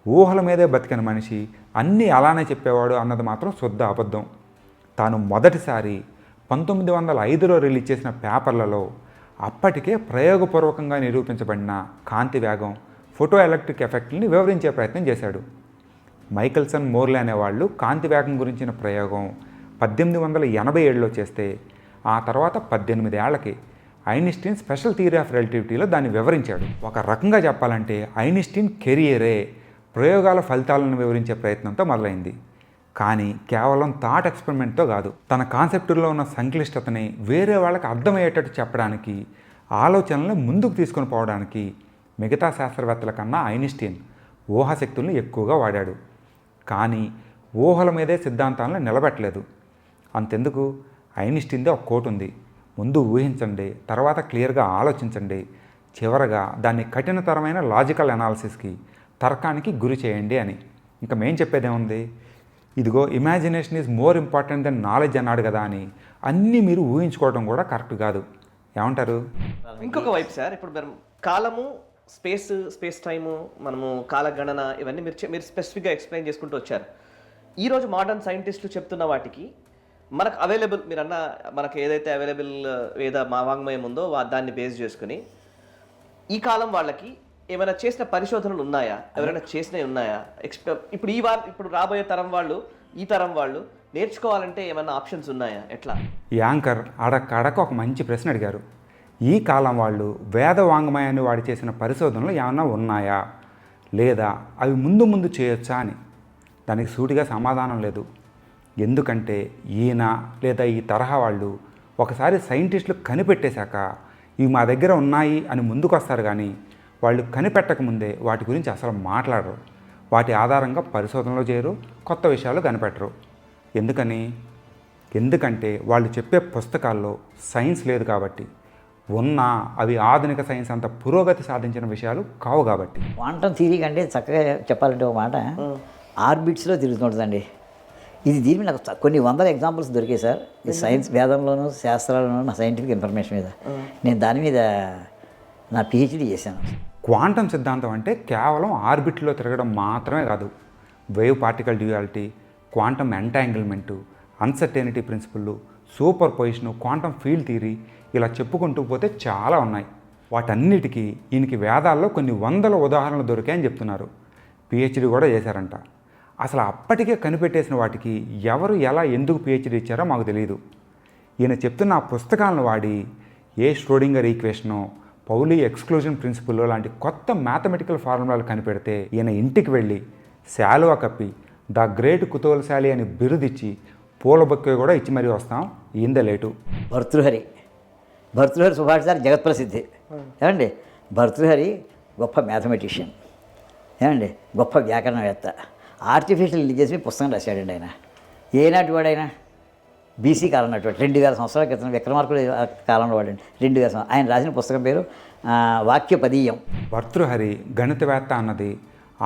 ఊహల మీదే బతికిన మనిషి అన్నీ అలానే చెప్పేవాడు అన్నది మాత్రం శుద్ధ అబద్ధం. తాను మొదటిసారి 1905లో రిలీజ్ చేసిన పేపర్లలో అప్పటికే ప్రయోగపూర్వకంగా నిరూపించబడిన కాంతి వేగం, ఫోటో ఎలక్ట్రిక్ ఎఫెక్ట్ని వివరించే ప్రయత్నం చేశాడు. మైకెల్సన్, మోర్లే అనేవాళ్ళు కాంతి వేగం గురించిన ప్రయోగం 1887లో చేస్తే ఆ తర్వాత 18 ఏళ్లకి ఐన్స్టీన్ స్పెషల్ థియరీ ఆఫ్ రిలేటివిటీలో దాన్ని వివరించాడు. ఒక రకంగా చెప్పాలంటే ఐన్స్టీన్ కెరియరే ప్రయోగాల ఫలితాలను వివరించే ప్రయత్నంతో మొదలైంది. కానీ కేవలం థాట్ ఎక్స్పెరిమెంట్తో కాదు, తన కాన్సెప్టుల్లో ఉన్న సంక్లిష్టతని వేరే వాళ్ళకి అర్థమయ్యేటట్టు చెప్పడానికి, ఆలోచనలను ముందుకు తీసుకొని పోవడానికి మిగతా శాస్త్రవేత్తల కన్నా ఐన్స్టీన్ ఊహాశక్తుల్ని ఎక్కువగా వాడాడు. కానీ ఊహల మీదే సిద్ధాంతాలను నిలబెట్టలేదు. అంతెందుకు, ఐన్స్టీన్దే ఒక కోట్ ఉంది, ముందు ఊహించండి, తర్వాత క్లియర్గా ఆలోచించండి, చివరగా దాన్ని కఠినతరమైన లాజికల్ అనాలిసిస్కి, తర్కానికి గురి చేయండి అని. ఇంకా మేం చెప్పేదేముంది, ఇదిగో imagination is more important than knowledge అన్నాడు కదా అని అన్నీ మీరు ఊహించుకోవడం కూడా కరెక్ట్ కాదు. ఏమంటారు? ఇంకొక వైపు సార్, ఇప్పుడు మనం కాలము, స్పేస్ టైము, మనము కాలగణన, ఇవన్నీ మీరు స్పెసిఫిక్గా ఎక్స్ప్లెయిన్ చేసుకుంటూ వచ్చారు. ఈరోజు మోడర్న్ సైంటిస్టులు చెప్తున్న వాటికి మనకు అవైలబుల్, మీరన్న మనకు ఏదైతే అవైలబుల్ వేద వాంగ్మయం ఉందో దాన్ని బేస్ చేసుకుని ఈ కాలం వాళ్ళకి ఏమైనా చేసిన పరిశోధనలు ఉన్నాయా, ఎవరైనా చేసినవి ఉన్నాయా? ఇప్పుడు రాబోయే తరం వాళ్ళు, ఈ తరం వాళ్ళు నేర్చుకోవాలంటే ఏమైనా ఆప్షన్స్ ఉన్నాయా? ఎట్లా? యాంకర్ అడక్క ఒక మంచి ప్రశ్న అడిగారు. ఈ కాలం వాళ్ళు వేద వాంగ్మయాన్ని వాడి చేసిన పరిశోధనలు ఏమన్నా ఉన్నాయా, లేదా అవి ముందు చేయొచ్చా అని. దానికి సూటిగా సమాధానం లేదు. ఎందుకంటే ఈయన లేదా ఈ తరహా వాళ్ళు ఒకసారి సైంటిస్టులు కనిపెట్టేశాక ఇవి మా దగ్గర ఉన్నాయి అని ముందుకు వస్తారు, కానీ వాళ్ళు కనిపెట్టకముందే వాటి గురించి అసలు మాట్లాడరు. వాటి ఆధారంగా పరిశోధనలు చేయరు, కొత్త విషయాలు కనిపెట్టరు. ఎందుకంటే వాళ్ళు చెప్పే పుస్తకాల్లో సైన్స్ లేదు కాబట్టి, ఉన్నా అవి ఆధునిక సైన్స్ అంత పురోగతి సాధించిన విషయాలు కావు కాబట్టి. క్వాంటమ్ థియరీ కంటే చక్కగా చెప్పాలంటే ఒక మాట, ఆర్బిట్స్లో తిరుగుతుంటుందండి. ఇది దీని మీద నాకు కొన్ని వందల ఎగ్జాంపుల్స్ దొరికాయి సార్. ఈ సైన్స్ వేదంలోనూ శాస్త్రాల్లోనూ నా సైంటిఫిక్ ఇన్ఫర్మేషన్ మీద నేను దాని మీద నా పిహెచ్డీ చేశాను. క్వాంటమ్ సిద్ధాంతం అంటే కేవలం ఆర్బిట్లో తిరగడం మాత్రమే కాదు. Wave particle duality, quantum entanglement, uncertainty principle, superposition, quantum field theory, ఇలా చెప్పుకుంటూ పోతే చాలా ఉన్నాయి. వాటన్నిటికీ ఈయనకి వేదాల్లో కొన్ని వందల ఉదాహరణలు దొరికాయని చెప్తున్నారు. పిహెచ్డీ కూడా చేశారంట. అసలు అప్పటికే కనిపెట్టేసిన వాటికి ఎవరు ఎలా ఎందుకు పిహెచ్డీ ఇచ్చారో మాకు తెలియదు. ఈయన చెప్తున్న ఆ పుస్తకాలను వాడి ఏ ష్రోడింగర్ ఈక్వేషనో, పౌలీ ఎక్స్క్లూజన్ ప్రిన్సిపల్ లాంటి కొత్త మ్యాథమెటికల్ ఫార్ములాలు కనిపెడితే ఈయన ఇంటికి వెళ్ళి శాలువా కప్పి ద గ్రేట్ కుతూహలశాలి అని బిరుదిచ్చి పూల బొక్కే కూడా ఇచ్చి మరీ వస్తాం. ఈందే లేటు. భర్తృహరి సుభాష్ గారు జగత్ప్రసిద్ధి. ఏమండి, భర్తృహరి గొప్ప మ్యాథమెటిషియన్, ఏమండి, గొప్ప వ్యాకరణవేత్త. ఆర్టిఫిషియల్ ఇంటెలిజెన్స్ పుస్తకం రాశాడండి ఆయన. ఏనాటి వాడైనా బీసీ కాలం నాటి 2000 సంవత్సరాల క్రితం, విక్రమార్కుడు కాలంలో వాడండి, 2000 సంవత్సరాలు. ఆయన రాసిన పుస్తకం పేరు వాక్యపదీయం. భర్తృహరి గణితవేత్త అన్నది,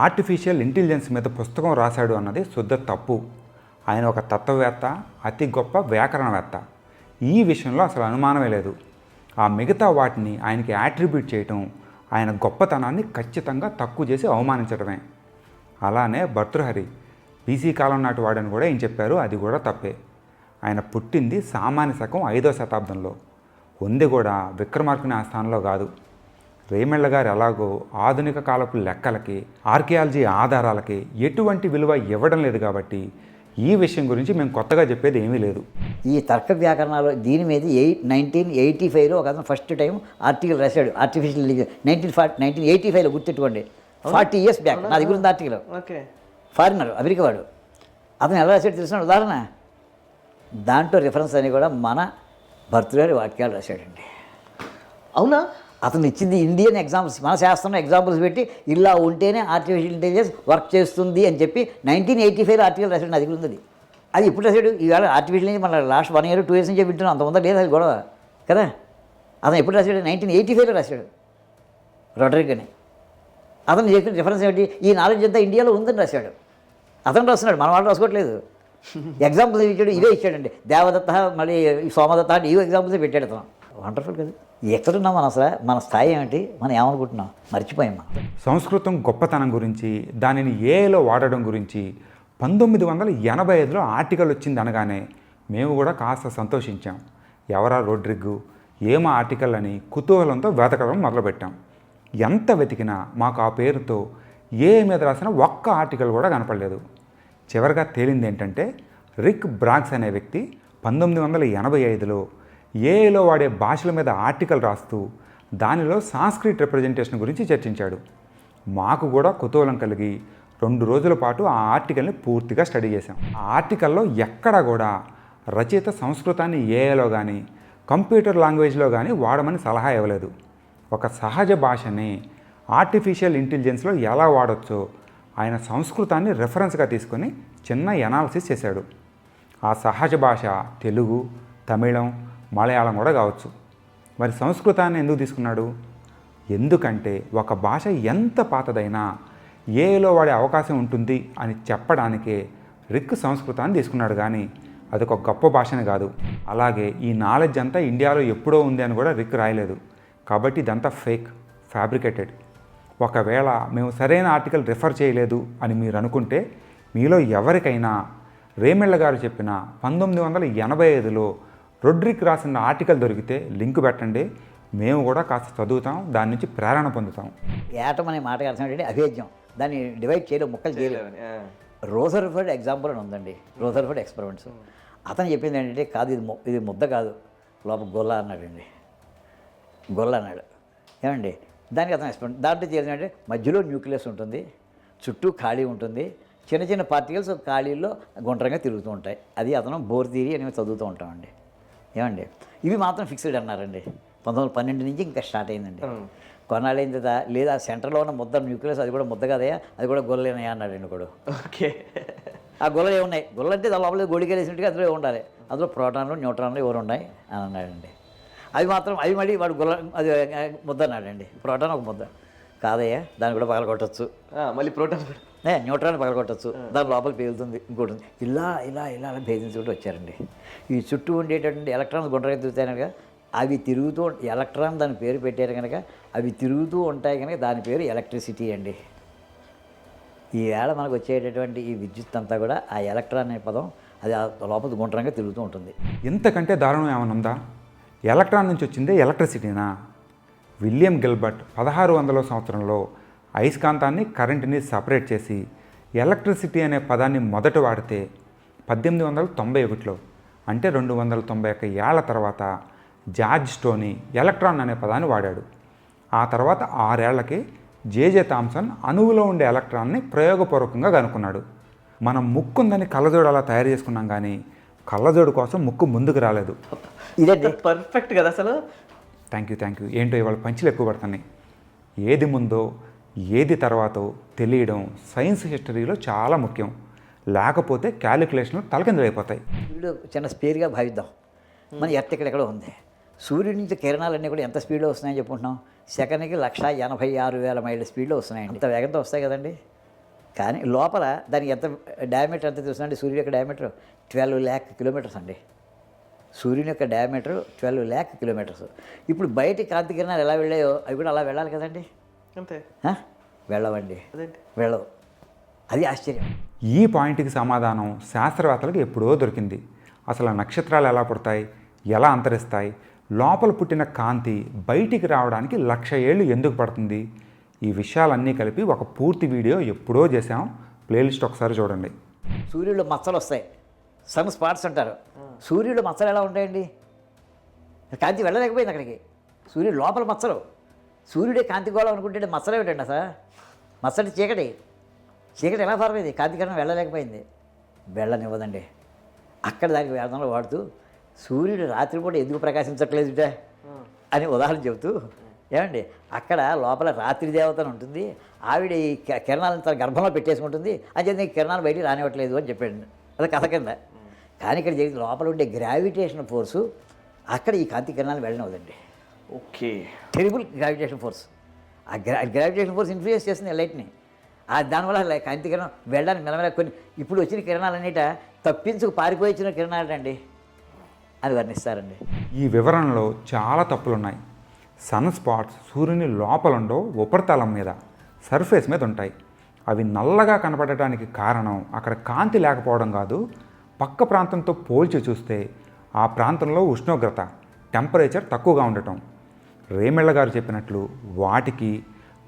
ఆర్టిఫిషియల్ ఇంటెలిజెన్స్ మీద పుస్తకం రాశాడు అన్నది శుద్ధ తప్పు. ఆయన ఒక తత్వవేత్త, అతి గొప్ప వ్యాకరణవేత్త. ఈ విషయంలో అసలు అనుమానమే లేదు. ఆ మిగతా వాటిని ఆయనకి యాట్రిబ్యూట్ చేయటం ఆయన గొప్పతనాన్ని ఖచ్చితంగా తక్కువ చేసి అవమానించడమే. అలానే భర్తృహరి బీసీ కాలం నాటి వాడని కూడా ఏం చెప్పారు, అది కూడా తప్పే. ఆయన పుట్టింది సామాన్య శకం 5వ శతాబ్దంలో. ఉంది కూడా విక్రమార్కుని ఆస్థానంలో కాదు. రేమెళ్ళ గారు ఎలాగో ఆధునిక కాలపు లెక్కలకి, ఆర్కియాలజీ ఆధారాలకి ఎటువంటి విలువ ఇవ్వడం లేదు కాబట్టి ఈ విషయం గురించి మేము కొత్తగా చెప్పేది ఏమీ లేదు. ఈ తర్క వ్యాకరణాలు దీని మీద 1985లో ఒక అతను ఫస్ట్ టైం ఆర్టికల్ రాశాడు. ఆర్టిఫిషియల్ ఇంటెలిజెన్స్ 1985లో గుర్తెట్టుకోండి, 40 years బ్యాక్. నా దగ్గర ఉంది ఆర్టికల్. ఓకే, ఫారినర్, అమెరికా వాడు. అతను ఎలా రాశాడు తెలిసిన ఉదాహరణ, దాంట్లో రిఫరెన్స్ అని కూడా మన భర్తృహరి వాక్యాలు రాశాడండి. అవునా? అతను ఇచ్చింది ఇండియన్ ఎగ్జాంపుల్స్, మన శాస్త్రంలో ఎగ్జాంపుల్స్ పెట్టి ఇలా ఉంటేనే ఆర్టిఫిషియల్ ఇంటెలిజెన్స్ వర్క్ చేస్తుంది అని చెప్పి 1985 ఆర్టికల్ రాశాడు. నా దగ్గర ఉంది. అది ఇప్పుడు రాశాడు. ఈవేళ ఆర్టిఫిషియల్ నుంచి మన లాస్ట్ 1 year 2 years నుంచి వింటున్నాం. అంత ఉందా లేదు అది గొడవ కదా. అతను ఎప్పుడు రాశాడు? 1985లో రాశాడు రోటరిక్ అని. అతను చెప్పిన రిఫరెన్స్ ఏమిటి, ఈ నాలెడ్జ్ అంతా ఇండియాలో ఉందని రాశాడు. అతను రాస్తున్నాడు, మన వాళ్ళు రాసుకోవట్లేదు. ఎగ్జాంపుల్స్ ఇచ్చాడు, ఇవే ఇచ్చాడండి. దేవదత్త, మళ్ళీ సోమదత్త అంటే ఇవే ఎగ్జాంపుల్స్ పెట్టాడు అతను. వండర్ఫుల్ కదా. ఎక్కడున్నాం మనం అసలు, మన స్థాయి ఏమిటి, మనం ఏమనుకుంటున్నాం, మర్చిపోయాం మనం. సంస్కృతం గొప్పతనం గురించి, దానిని ఏఐలో వాడడం గురించి 1985లో ఆర్టికల్ వచ్చింది అనగానే మేము కూడా కాస్త సంతోషించాం. ఎవరా రోడ్రిగ్గు, ఏమా ఆర్టికల్ అని కుతూహలంతో వెతకడం మొదలుపెట్టాం. ఎంత వెతికినా మాకు ఆ పేరుతో ఏ మీద రాసిన ఒక్క ఆర్టికల్ కూడా కనపడలేదు. చివరిగా తేలింది ఏంటంటే, రిక్ బ్రాగ్స్ అనే వ్యక్తి 1985లో ఏఐలో వాడే భాషల మీద ఆర్టికల్ రాస్తూ దానిలో సాంస్క్రిట్ రిప్రజెంటేషన్ గురించి చర్చించాడు. మాకు కూడా కుతూహలం కలిగి 2 రోజుల పాటు ఆ ఆర్టికల్ని పూర్తిగా స్టడీ చేశాం. ఆ ఆర్టికల్లో ఎక్కడా కూడా రచయిత సంస్కృతాన్ని ఏఐలో కానీ కంప్యూటర్ లాంగ్వేజ్లో కానీ వాడమని సలహా ఇవ్వలేదు. ఒక సహజ భాషని ఆర్టిఫిషియల్ ఇంటెలిజెన్స్లో ఎలా వాడచ్చో ఆయన సంస్కృతాన్ని రెఫరెన్స్గా తీసుకొని చిన్న ఎనాలిసిస్ చేశాడు. ఆ సహజ భాష తెలుగు, తమిళం, మలయాళం కూడా కావచ్చు. మరి సంస్కృతాన్ని ఎందుకు తీసుకున్నాడు? ఎందుకంటే ఒక భాష ఎంత పాతదైనా ఏలో వాడే అవకాశం ఉంటుంది అని చెప్పడానికే రిక్ సంస్కృతాన్ని తీసుకున్నాడు, కానీ అదొక గొప్ప భాషని కాదు. అలాగే ఈ నాలెడ్జ్ అంతా ఇండియాలో ఎప్పుడో ఉంది అని కూడా రిక్ రాయలేదు. కాబట్టి ఇదంతా ఫేక్, ఫ్యాబ్రికేటెడ్. ఒకవేళ మేము సరైన ఆర్టికల్ రిఫర్ చేయలేదు అని మీరు అనుకుంటే, మీలో ఎవరికైనా రేమెళ్ళ గారు చెప్పిన 1985లో రొడ్రిక్ రాసిన ఆర్టికల్ దొరికితే లింక్ పెట్టండి, మేము కూడా కాస్త చదువుతాం, దాని నుంచి ప్రేరణ పొందుతాం. ఏటం అనే మాటకి అర్థం ఏంటంటే అభేద్యం. దాన్ని డివైడ్ చేయలేము, ముక్కలు చేయలేము. రోదర్ఫర్డ్ ఎగ్జాంపుల్ అని ఉందండి, రోదర్ఫర్డ్ ఎక్స్పెరిమెంట్స్. అతను చెప్పింది ఏంటంటే, కాదు ఇది ముద్ద కాదు, లోపల గొల్ల అన్నాడండి. గొల్ల అన్నాడు. ఏమండి దానికి అతను ఎక్స్పెరిమెంట్ దాంట్లో ఏంటంటే మధ్యలో న్యూక్లియస్ ఉంటుంది, చుట్టూ ఖాళీ ఉంటుంది, చిన్న చిన్న పార్టికల్స్ ఖాళీల్లో గుండ్రంగా తిరుగుతూ ఉంటాయి. అది అతను బోర్ థియరీ అని చదువుతూ ఉంటామండి. ఏమండి ఇవి మాత్రం ఫిక్స్డ్ అన్నారండి. 1912 నుంచి ఇంకా స్టార్ట్ అయిందండి. కొన్నాళ్ళు అయిన తర్వాత లేదా సెంటర్లో ఉన్న ముద్ద న్యూక్లియస్ అది కూడా ముద్ద కదయా, అది కూడా గొల్లలేనయా అన్నాడండి కూడా. ఓకే, ఆ గొల్లలు ఏమున్నాయి? గొల్ల అంటే దాని లోపల గోళికలు వేసినట్టుగా అందులో ఉండాలి, అందులో ప్రోటాన్లు న్యూట్రాన్లు ఎవరు ఉన్నాయి అని అన్నాడండి. అవి మళ్ళీ వాడు గొల్ల అది ముద్ద అన్నాడండి. ప్రోటాన్ ఒక ముద్ద కాదయ్యా, దాన్ని కూడా పగలగొట్టచ్చు. మళ్ళీ ప్రోటాన్ న్యూట్రాన్ పగలగొట్టచ్చు, దాని లోపల పేలుతుంది, ఇంకోటి ఉంది. ఇలా ఇలా ఇలా అలా భేదించుకుంటూ వచ్చారండి. ఈ చుట్టూ ఉండేటటువంటి ఎలక్ట్రాన్స్ గుండ్రగా తిరుగుతాయి కనుక అవి తిరుగుతూ, ఎలక్ట్రాన్ దాని పేరు పెట్టారు కనుక అవి తిరుగుతూ ఉంటాయి కనుక దాని పేరు ఎలక్ట్రిసిటీ అండి. ఈవేళ మనకు వచ్చేటటువంటి ఈ విద్యుత్ అంతా కూడా ఆ ఎలక్ట్రాన్ అనే పదం, అది ఆ లోపల గుండ్రంగా తిరుగుతూ ఉంటుంది. ఇంతకంటే దారుణం ఏమైనా ఉందా? ఎలక్ట్రాన్ నుంచి వచ్చిందే ఎలక్ట్రిసిటీనా? విలియం గిల్బర్ట్ 1600వ సంవత్సరంలో అయస్కాంతాన్ని, కరెంటుని సపరేట్ చేసి ఎలక్ట్రిసిటీ అనే పదాన్ని మొదట వాడితే 1891లో, అంటే 291 ఏళ్ల తర్వాత జార్జ్ స్టోనీ ఎలక్ట్రాన్ అనే పదాన్ని వాడాడు. ఆ తర్వాత 6 ఏళ్లకి జేజే థామ్సన్ అణువులో ఉండే ఎలక్ట్రాన్ని ప్రయోగపూర్వకంగా కనుక్కున్నాడు. మనం ముక్కు ఉందని కళ్ళజోడు అలా తయారు చేసుకున్నాం, కానీ కళ్ళజోడు కోసం ముక్కు ముందుకు రాలేదు. ఇదండి పర్ఫెక్ట్ కదా అసలు. Thank you. ఏంటో ఇవాళ పంచులు ఎక్కువ పడుతున్నాయి. ఏది ముందో ఏది తర్వాతో తెలియడం సైన్స్ హిస్టరీలో చాలా ముఖ్యం. లేకపోతే క్యాలిక్యులేషన్లు తలకిందులైపోతాయి. సూర్యుడు చిన్న స్పేర్గా భావిద్దాం. మన ఎర్త్ ఎక్కడెక్కడో ఉంది. సూర్యుడి నుంచి కిరణాలన్నీ కూడా ఎంత స్పీడ్లో వస్తున్నాయని చెప్పుకుంటున్నాం? సెకండ్కి 186,000 మైళ్ళ స్పీడ్లో వస్తున్నాయండి. అంత వేగంతో వస్తాయి కదండి. కానీ లోపల దానికి ఎంత డయామీటర్ ఎంత చూస్తుందండి? సూర్యుడి యొక్క డయామీటర్ 12 lakh kilometers అండి. సూర్యుని యొక్క డయామీటర్ 12 lakh kilometers. ఇప్పుడు బయట కాంతి కిరణాలు ఎలా వెళ్ళాయో అవి కూడా అలా వెళ్ళాలి కదండి. అంతే, వెళ్ళవండి, అదేంటి వెళ్ళవు. అది ఆశ్చర్యం. ఈ పాయింట్కి సమాధానం శాస్త్రవేత్తలకు ఎప్పుడో దొరికింది. అసలు నక్షత్రాలు ఎలా పుడతాయి, ఎలా అంతరిస్తాయి, లోపల పుట్టిన కాంతి బయటికి రావడానికి 1,00,000 ఏళ్ళు ఎందుకు పడుతుంది, ఈ విషయాలన్నీ కలిపి ఒక పూర్తి వీడియో ఎప్పుడో చేసాం. ప్లేలిస్ట్ ఒకసారి చూడండి. సూర్యుడు మచ్చలు వస్తాయి, సన్ స్పాట్స్ అంటారు. సూర్యుడు మచ్చలు ఎలా ఉంటాయండి? కాంతి వెళ్ళలేకపోయింది అక్కడికి. సూర్యుడు లోపల మచ్చలు, సూర్యుడే కాంతి గోళం అనుకుంటే మచ్చలు ఏమిటండి అసలు? మచ్చటి చీకటి ఎలా పారమైంది? కాంతికరణం వెళ్ళలేకపోయింది, వెళ్ళనివ్వదండి. అక్కడ దానికి వేదంలో వాడుతూ సూర్యుడు రాత్రిపూట ఎందుకు ప్రకాశించట్లేదుట అని ఉదాహరణ చెబుతూ, ఏమండి అక్కడ లోపల రాత్రి దేవతను ఉంటుంది, ఆవిడ ఈ కిరణాలను తన గర్భంలో పెట్టేసుకుంటుంది, అని ఈ కిరణాలు బయటికి రానివ్వట్లేదు అని చెప్పాడు. అది కథ కింద. కానీ ఇక్కడ జరిగిన లోపల ఉండే గ్రావిటేషన్ ఫోర్సు అక్కడ ఈ కాంతి కిరణాలు వెళ్ళనివ్వదండి. Okay, terrible gravitation force. ఆ గ్రావిటేషన్ ఫోర్స్ ఇన్ఫ్లుయెన్స్ చేస్తుంది లైట్ని. దానివల్ల కాంతి కిరణం వెళ్ళడానికి మెల్లమెల్ల కొన్ని ఇప్పుడు వచ్చిన కిరణాలన్నిట తప్పించుకు పారిపోయి వచ్చిన కిరణాలండి అని వర్ణిస్తారండి. ఈ వివరణలో చాలా తప్పులున్నాయి. సన్ స్పాట్స్ సూర్యుని లోపలుండో ఉపరితలం మీద, సర్ఫేస్ మీద ఉంటాయి. అవి నల్లగా కనపడటానికి కారణం అక్కడ కాంతి లేకపోవడం కాదు, పక్క ప్రాంతంతో పోల్చి చూస్తే ఆ ప్రాంతంలో ఉష్ణోగ్రత, టెంపరేచర్ తక్కువగా ఉండటం. రేమెళ్ళ గారు చెప్పినట్లు వాటికి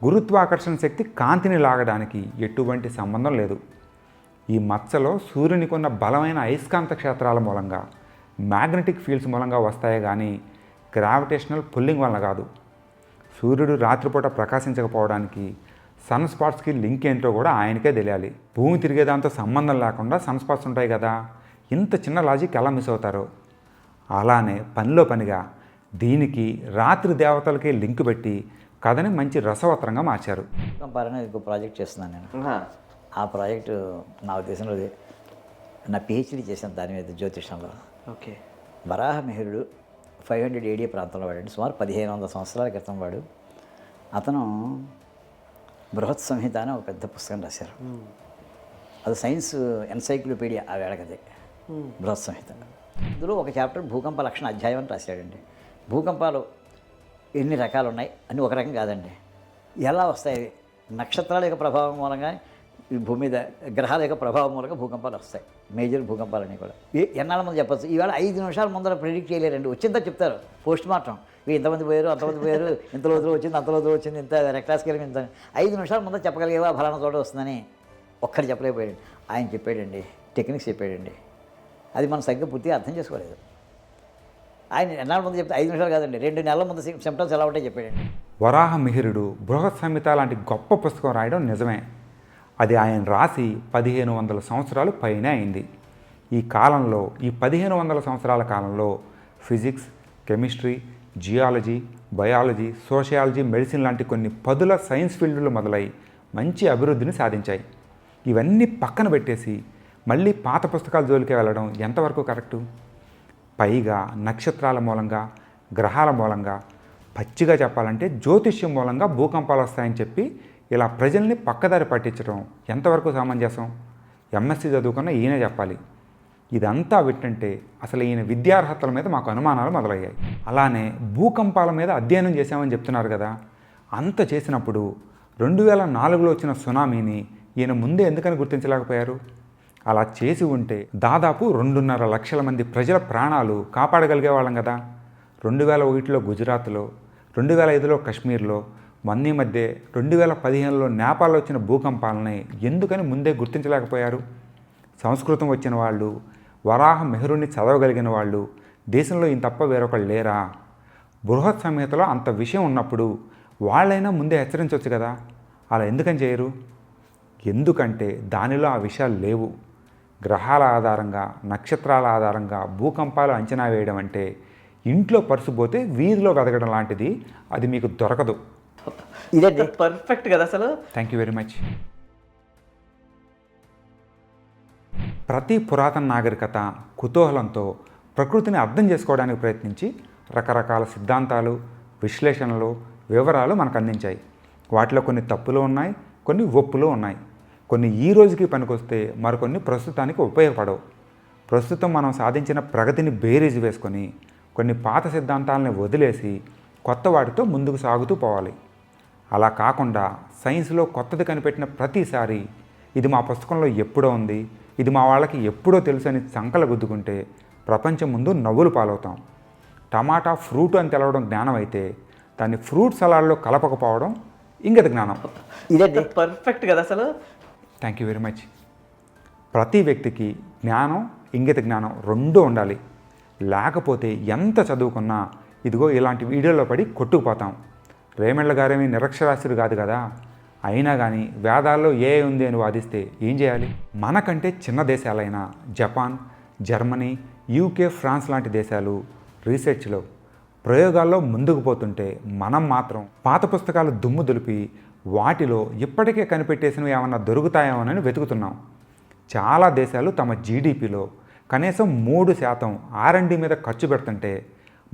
గురుత్వాకర్షణ శక్తి కాంతిని లాగడానికి ఎటువంటి సంబంధం లేదు. ఈ మచ్చలో సూర్యునికి ఉన్న బలమైన అయస్కాంత క్షేత్రాల మూలంగా, మ్యాగ్నెటిక్ ఫీల్డ్స్ మూలంగా వస్తాయే కానీ గ్రావిటేషనల్ పుల్లింగ్ వలన కాదు. సూర్యుడు రాత్రిపూట ప్రకాశించకపోవడానికి సన్ స్పాట్స్కి లింక్ ఏంటో కూడా ఆయనకే తెలియాలి. భూమి తిరిగేదాంతో సంబంధం లేకుండా సన్ స్పాట్స్ ఉంటాయి కదా, ఇంత చిన్న లాజిక్ ఎలా మిస్ అవుతారో. అలానే పనిలో పనిగా దీనికి రాత్రి దేవతలకి లింక్ పెట్టి కథని మంచి రసవత్రంగా మార్చారు. పరంగా ఇంకో ప్రాజెక్ట్ చేస్తున్నాను నేను. ఆ ప్రాజెక్టు నా ఉద్దేశంలో నా పిహెచ్డీ చేశాను దాని మీద జ్యోతిషంలో. ఓకే. వరాహమిహిరుడు 500 AD ప్రాంతంలో వాడండి, సుమారు 1500 సంవత్సరాల క్రితం వాడు. అతను బృహత్ సంహిత అని ఒక పెద్ద పుస్తకం రాశారు. అది సైన్స్ ఎన్సైక్లోపీడియా ఆ వేళకది, బృహత్ సంహిత. ఇందులో ఒక చాప్టర్ భూకంప లక్షణ అధ్యాయం అని రాశాడండి. భూకంపాలు ఎన్ని రకాలు ఉన్నాయి అని ఒక రకం కాదండి, ఎలా వస్తాయి, నక్షత్రాల యొక్క ప్రభావం మూలంగా ఈ భూమి మీద గ్రహాల యొక్క ప్రభావం మూలంగా భూకంపాలు వస్తాయి. మేజర్ భూకంపాలన్నీ కూడా ఎన్నాళ్ళ ముందు చెప్పచ్చు. ఈవేళ 5 నిమిషాల ముందర ప్రిడిక్ట్ చేయలేరండి. వచ్చిందా చెప్తారు పోస్ట్ మార్టం, ఇంతమంది పోయారు, అంతమంది పోయారు, ఇంత లోతులో వచ్చింది, అంత లోతులో వచ్చింది, ఇంత రెక్టాస్ స్కేల్ ఇంత 5 నిమిషాల ముందర చెప్పగలిగేవా ఫలానా చోట వస్తుందని ఒక్కడు చెప్పలేకపోయాడు. ఆయన చెప్పాడండి, టెక్నిక్స్ చెప్పాడండి. అది మనం సరిగ్గా పూర్తిగా అర్థం చేసుకోలేదు. ఆయన ఎన్నాళ్ళ ముందు చెప్తే 5 నిమిషాలు కాదండి, 2 నెలల ముందు సిమ్టమ్స్ ఎలా ఉంటాయి చెప్పాడండి. వరాహమిహిరుడు బృహత్ సంహిత లాంటి గొప్ప పుస్తకం రాయడం నిజమే. అది ఆయన రాసి 1500 సంవత్సరాలు పైనే అయింది. ఈ కాలంలో, ఈ 1500 సంవత్సరాల కాలంలో physics, chemistry, geology, biology, sociology, medicine లాంటి కొన్ని పదుల సైన్స్ ఫీల్డ్లు మొదలై మంచి అభివృద్ధిని సాధించాయి. ఇవన్నీ పక్కన పెట్టేసి మళ్ళీ పాత పుస్తకాల జోలికి వెళ్ళడం ఎంతవరకు కరెక్టు? పైగా నక్షత్రాల మూలంగా, గ్రహాల మూలంగా, పచ్చిగా చెప్పాలంటే జ్యోతిష్యం మూలంగా భూకంపాలు వస్తాయని చెప్పి ఇలా ప్రజల్ని పక్కదారి పట్టించడం ఎంతవరకు సమంజసం? ఎంఎస్సీ చదువుకున్న ఈయన చెప్పాలి. ఇదంతా వింటుంటే అసలు ఈయన విద్యార్హతల మీద మాకు అనుమానాలు మొదలయ్యాయి. అలానే భూకంపాల మీద అధ్యయనం చేశామని చెప్తున్నారు కదా, అంత చేసినప్పుడు 2004లో వచ్చిన సునామీని ఈయన ముందే ఎందుకని గుర్తించలేకపోయారు? అలా చేసి ఉంటే దాదాపు 2.5 లక్షల మంది ప్రజల ప్రాణాలు కాపాడగలిగే వాళ్ళం కదా. 2001లో గుజరాత్లో, 2005లో కశ్మీర్లో, మొన్న మధ్య 2015లో నేపాల్లో వచ్చిన భూకంపాలని ఎందుకని ముందే గుర్తించలేకపోయారు? సంస్కృతం వచ్చిన వాళ్ళు, వరాహమిహిరుడిని చదవగలిగిన వాళ్ళు దేశంలో ఈయన తప్ప వేరొకళ్ళు లేరా? బృహత్ సంహితలో అంత విషయం ఉన్నప్పుడు వాళ్ళైనా ముందే హెచ్చరించవచ్చు కదా. అలా ఎందుకని చేయరు? ఎందుకంటే దానిలో ఆ విషయాలు లేవు. గ్రహాల ఆధారంగా, నక్షత్రాల ఆధారంగా భూకంపాలు అంచనా వేయడం అంటే ఇంట్లో పరుసుపోతే వీధిలో వెతకడం లాంటిది. అది మీకు దొరకదు. ఇదే పర్ఫెక్ట్ కదా అసలు. Thank you very much. ప్రతి పురాతన నాగరికత కుతూహలంతో ప్రకృతిని అర్థం చేసుకోవడానికి ప్రయత్నించి రకరకాల సిద్ధాంతాలు, విశ్లేషణలు, వివరాలు మనకు అందించాయి. వాటిలో కొన్ని తప్పులు ఉన్నాయి, కొన్ని ఒప్పులు ఉన్నాయి. కొన్ని ఈ రోజుకి పనికొస్తే మరికొన్ని ప్రస్తుతానికి ఉపయోగపడవు. ప్రస్తుతం మనం సాధించిన ప్రగతిని బేరీజు వేసుకొని కొన్ని పాత సిద్ధాంతాలని వదిలేసి కొత్త వాటితో ముందుకు సాగుతూ పోవాలి. అలా కాకుండా సైన్స్లో కొత్తది కనిపెట్టిన ప్రతిసారి ఇది మా పుస్తకంలో ఎప్పుడో ఉంది, ఇది మా వాళ్ళకి ఎప్పుడో తెలుసు అని సంకల గుద్దుకుంటే ప్రపంచం ముందు నవ్వులు పాలవుతాం. టమాటా ఫ్రూట్ అని తెలవడం జ్ఞానం అయితే దాన్ని ఫ్రూట్ సలాడ్లో కలపకపోవడం ఇంగిత జ్ఞానం. ఇదే పర్ఫెక్ట్ కదా అసలు. Thank you very much. ప్రతి వ్యక్తికి జ్ఞానం, ఇంగిత జ్ఞానం రెండూ ఉండాలి. లేకపోతే ఎంత చదువుకున్నా ఇదిగో ఇలాంటి వీడియోలో పడి కొట్టుకుపోతాం. రేమళ్ళ గారేమీ నిరక్షరాస్యుడు కాదు కదా. అయినా కానీ వేదాల్లో ఏ ఉంది అని వాదిస్తే ఏం చేయాలి? మనకంటే చిన్న దేశాలైన జపాన్, జర్మనీ, యూకే, ఫ్రాన్స్ లాంటి దేశాలు రీసెర్చ్లో, ప్రయోగాల్లో ముందుకు పోతుంటే మనం మాత్రం పాత పుస్తకాలు దుమ్ము దులిపి వాటిలో ఇప్పటికే కనిపెట్టేసినవి ఏమన్నా దొరుకుతాయేమోనని వెతుకుతున్నాం. చాలా దేశాలు తమ జీడిపిలో కనీసం 3% R&D మీద ఖర్చు పెడుతుంటే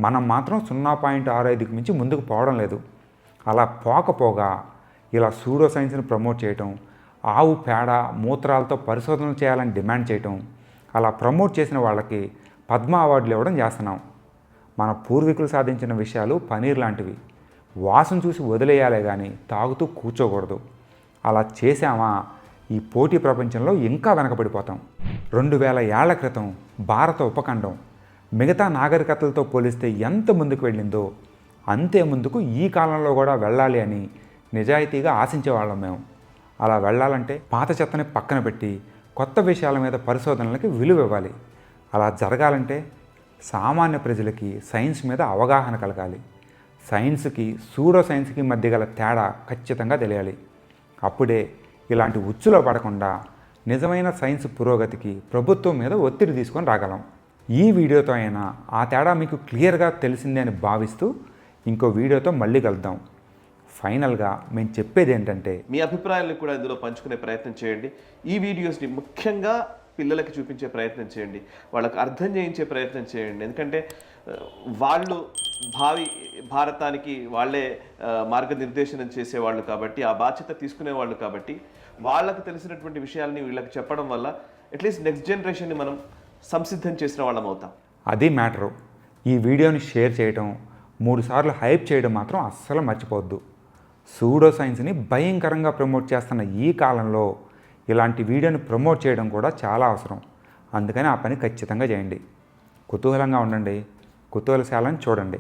మనం మాత్రం 0.65కి మించి ముందుకు పోవడం లేదు. అలా పోకపోగా ఇలా సూడో సైన్స్ని ప్రమోట్ చేయటం, ఆవు పేడ మూత్రాలతో పరిశోధనలు చేయాలని డిమాండ్ చేయటం, అలా ప్రమోట్ చేసిన వాళ్ళకి పద్మ అవార్డులు ఇవ్వడం చేస్తున్నాం. మన పూర్వీకులు సాధించిన విషయాలు పనీర్ లాంటివి. వాసన చూసి వదిలేయాలే కానీ తాగుతూ కూర్చోకూడదు. అలా చేశామా ఈ పోటీ ప్రపంచంలో ఇంకా వెనకబడిపోతాం. 2000 ఏళ్ల క్రితం భారత ఉపఖండం మిగతా నాగరికతలతో పోలిస్తే ఎంత ముందుకు వెళ్ళిందో అంతే ముందుకు ఈ కాలంలో కూడా వెళ్ళాలి అని నిజాయితీగా ఆశించేవాళ్ళం మేము. అలా వెళ్ళాలంటే పాత చెత్తని పక్కన పెట్టి కొత్త విషయాల మీద పరిశోధనలకి విలువ ఇవ్వాలి. అలా జరగాలంటే సామాన్య ప్రజలకి సైన్స్ మీద అవగాహన కలగాలి. సైన్స్కి సూడో సైన్స్కి మధ్య గల తేడా ఖచ్చితంగా తెలియాలి. అప్పుడే ఇలాంటి ఉచ్చులో పడకుండా నిజమైన సైన్స్ పురోగతికి ప్రభుత్వం మీద ఒత్తిడి తీసుకొని రాగలం. ఈ వీడియోతో అయినా ఆ తేడా మీకు క్లియర్గా తెలిసిందే అని భావిస్తూ ఇంకో వీడియోతో మళ్ళీ కలుద్దాం. ఫైనల్గా మేము చెప్పేది ఏంటంటే మీ అభిప్రాయాలను కూడా ఇందులో పంచుకునే ప్రయత్నం చేయండి. ఈ వీడియోస్ని ముఖ్యంగా పిల్లలకి చూపించే ప్రయత్నం చేయండి, వాళ్ళకి అర్థం చేయించే ప్రయత్నం చేయండి. ఎందుకంటే వాళ్ళు భావి భారతానికి వాళ్ళే మార్గనిర్దేశనం చేసేవాళ్ళు కాబట్టి, ఆ బాధ్యత తీసుకునేవాళ్ళు కాబట్టి, వాళ్ళకు తెలిసినటువంటి విషయాల్ని వీళ్ళకి చెప్పడం వల్ల అట్లీస్ట్ నెక్స్ట్ జనరేషన్ని మనం సంసిద్ధం చేసిన వాళ్ళం అవుతాం. అది మ్యాటరు. ఈ వీడియోని షేర్ చేయడం, 3 సార్లు హైప్ చేయడం మాత్రం అస్సలు మర్చిపోవద్దు. సూడో సైన్స్ని భయంకరంగా ప్రమోట్ చేస్తున్న ఈ కాలంలో ఇలాంటి వీడియోని ప్రమోట్ చేయడం కూడా చాలా అవసరం. అందుకని ఆ పని ఖచ్చితంగా చేయండి. కుతూహలంగా ఉండండి, కుతూహలశాలను చూడండి.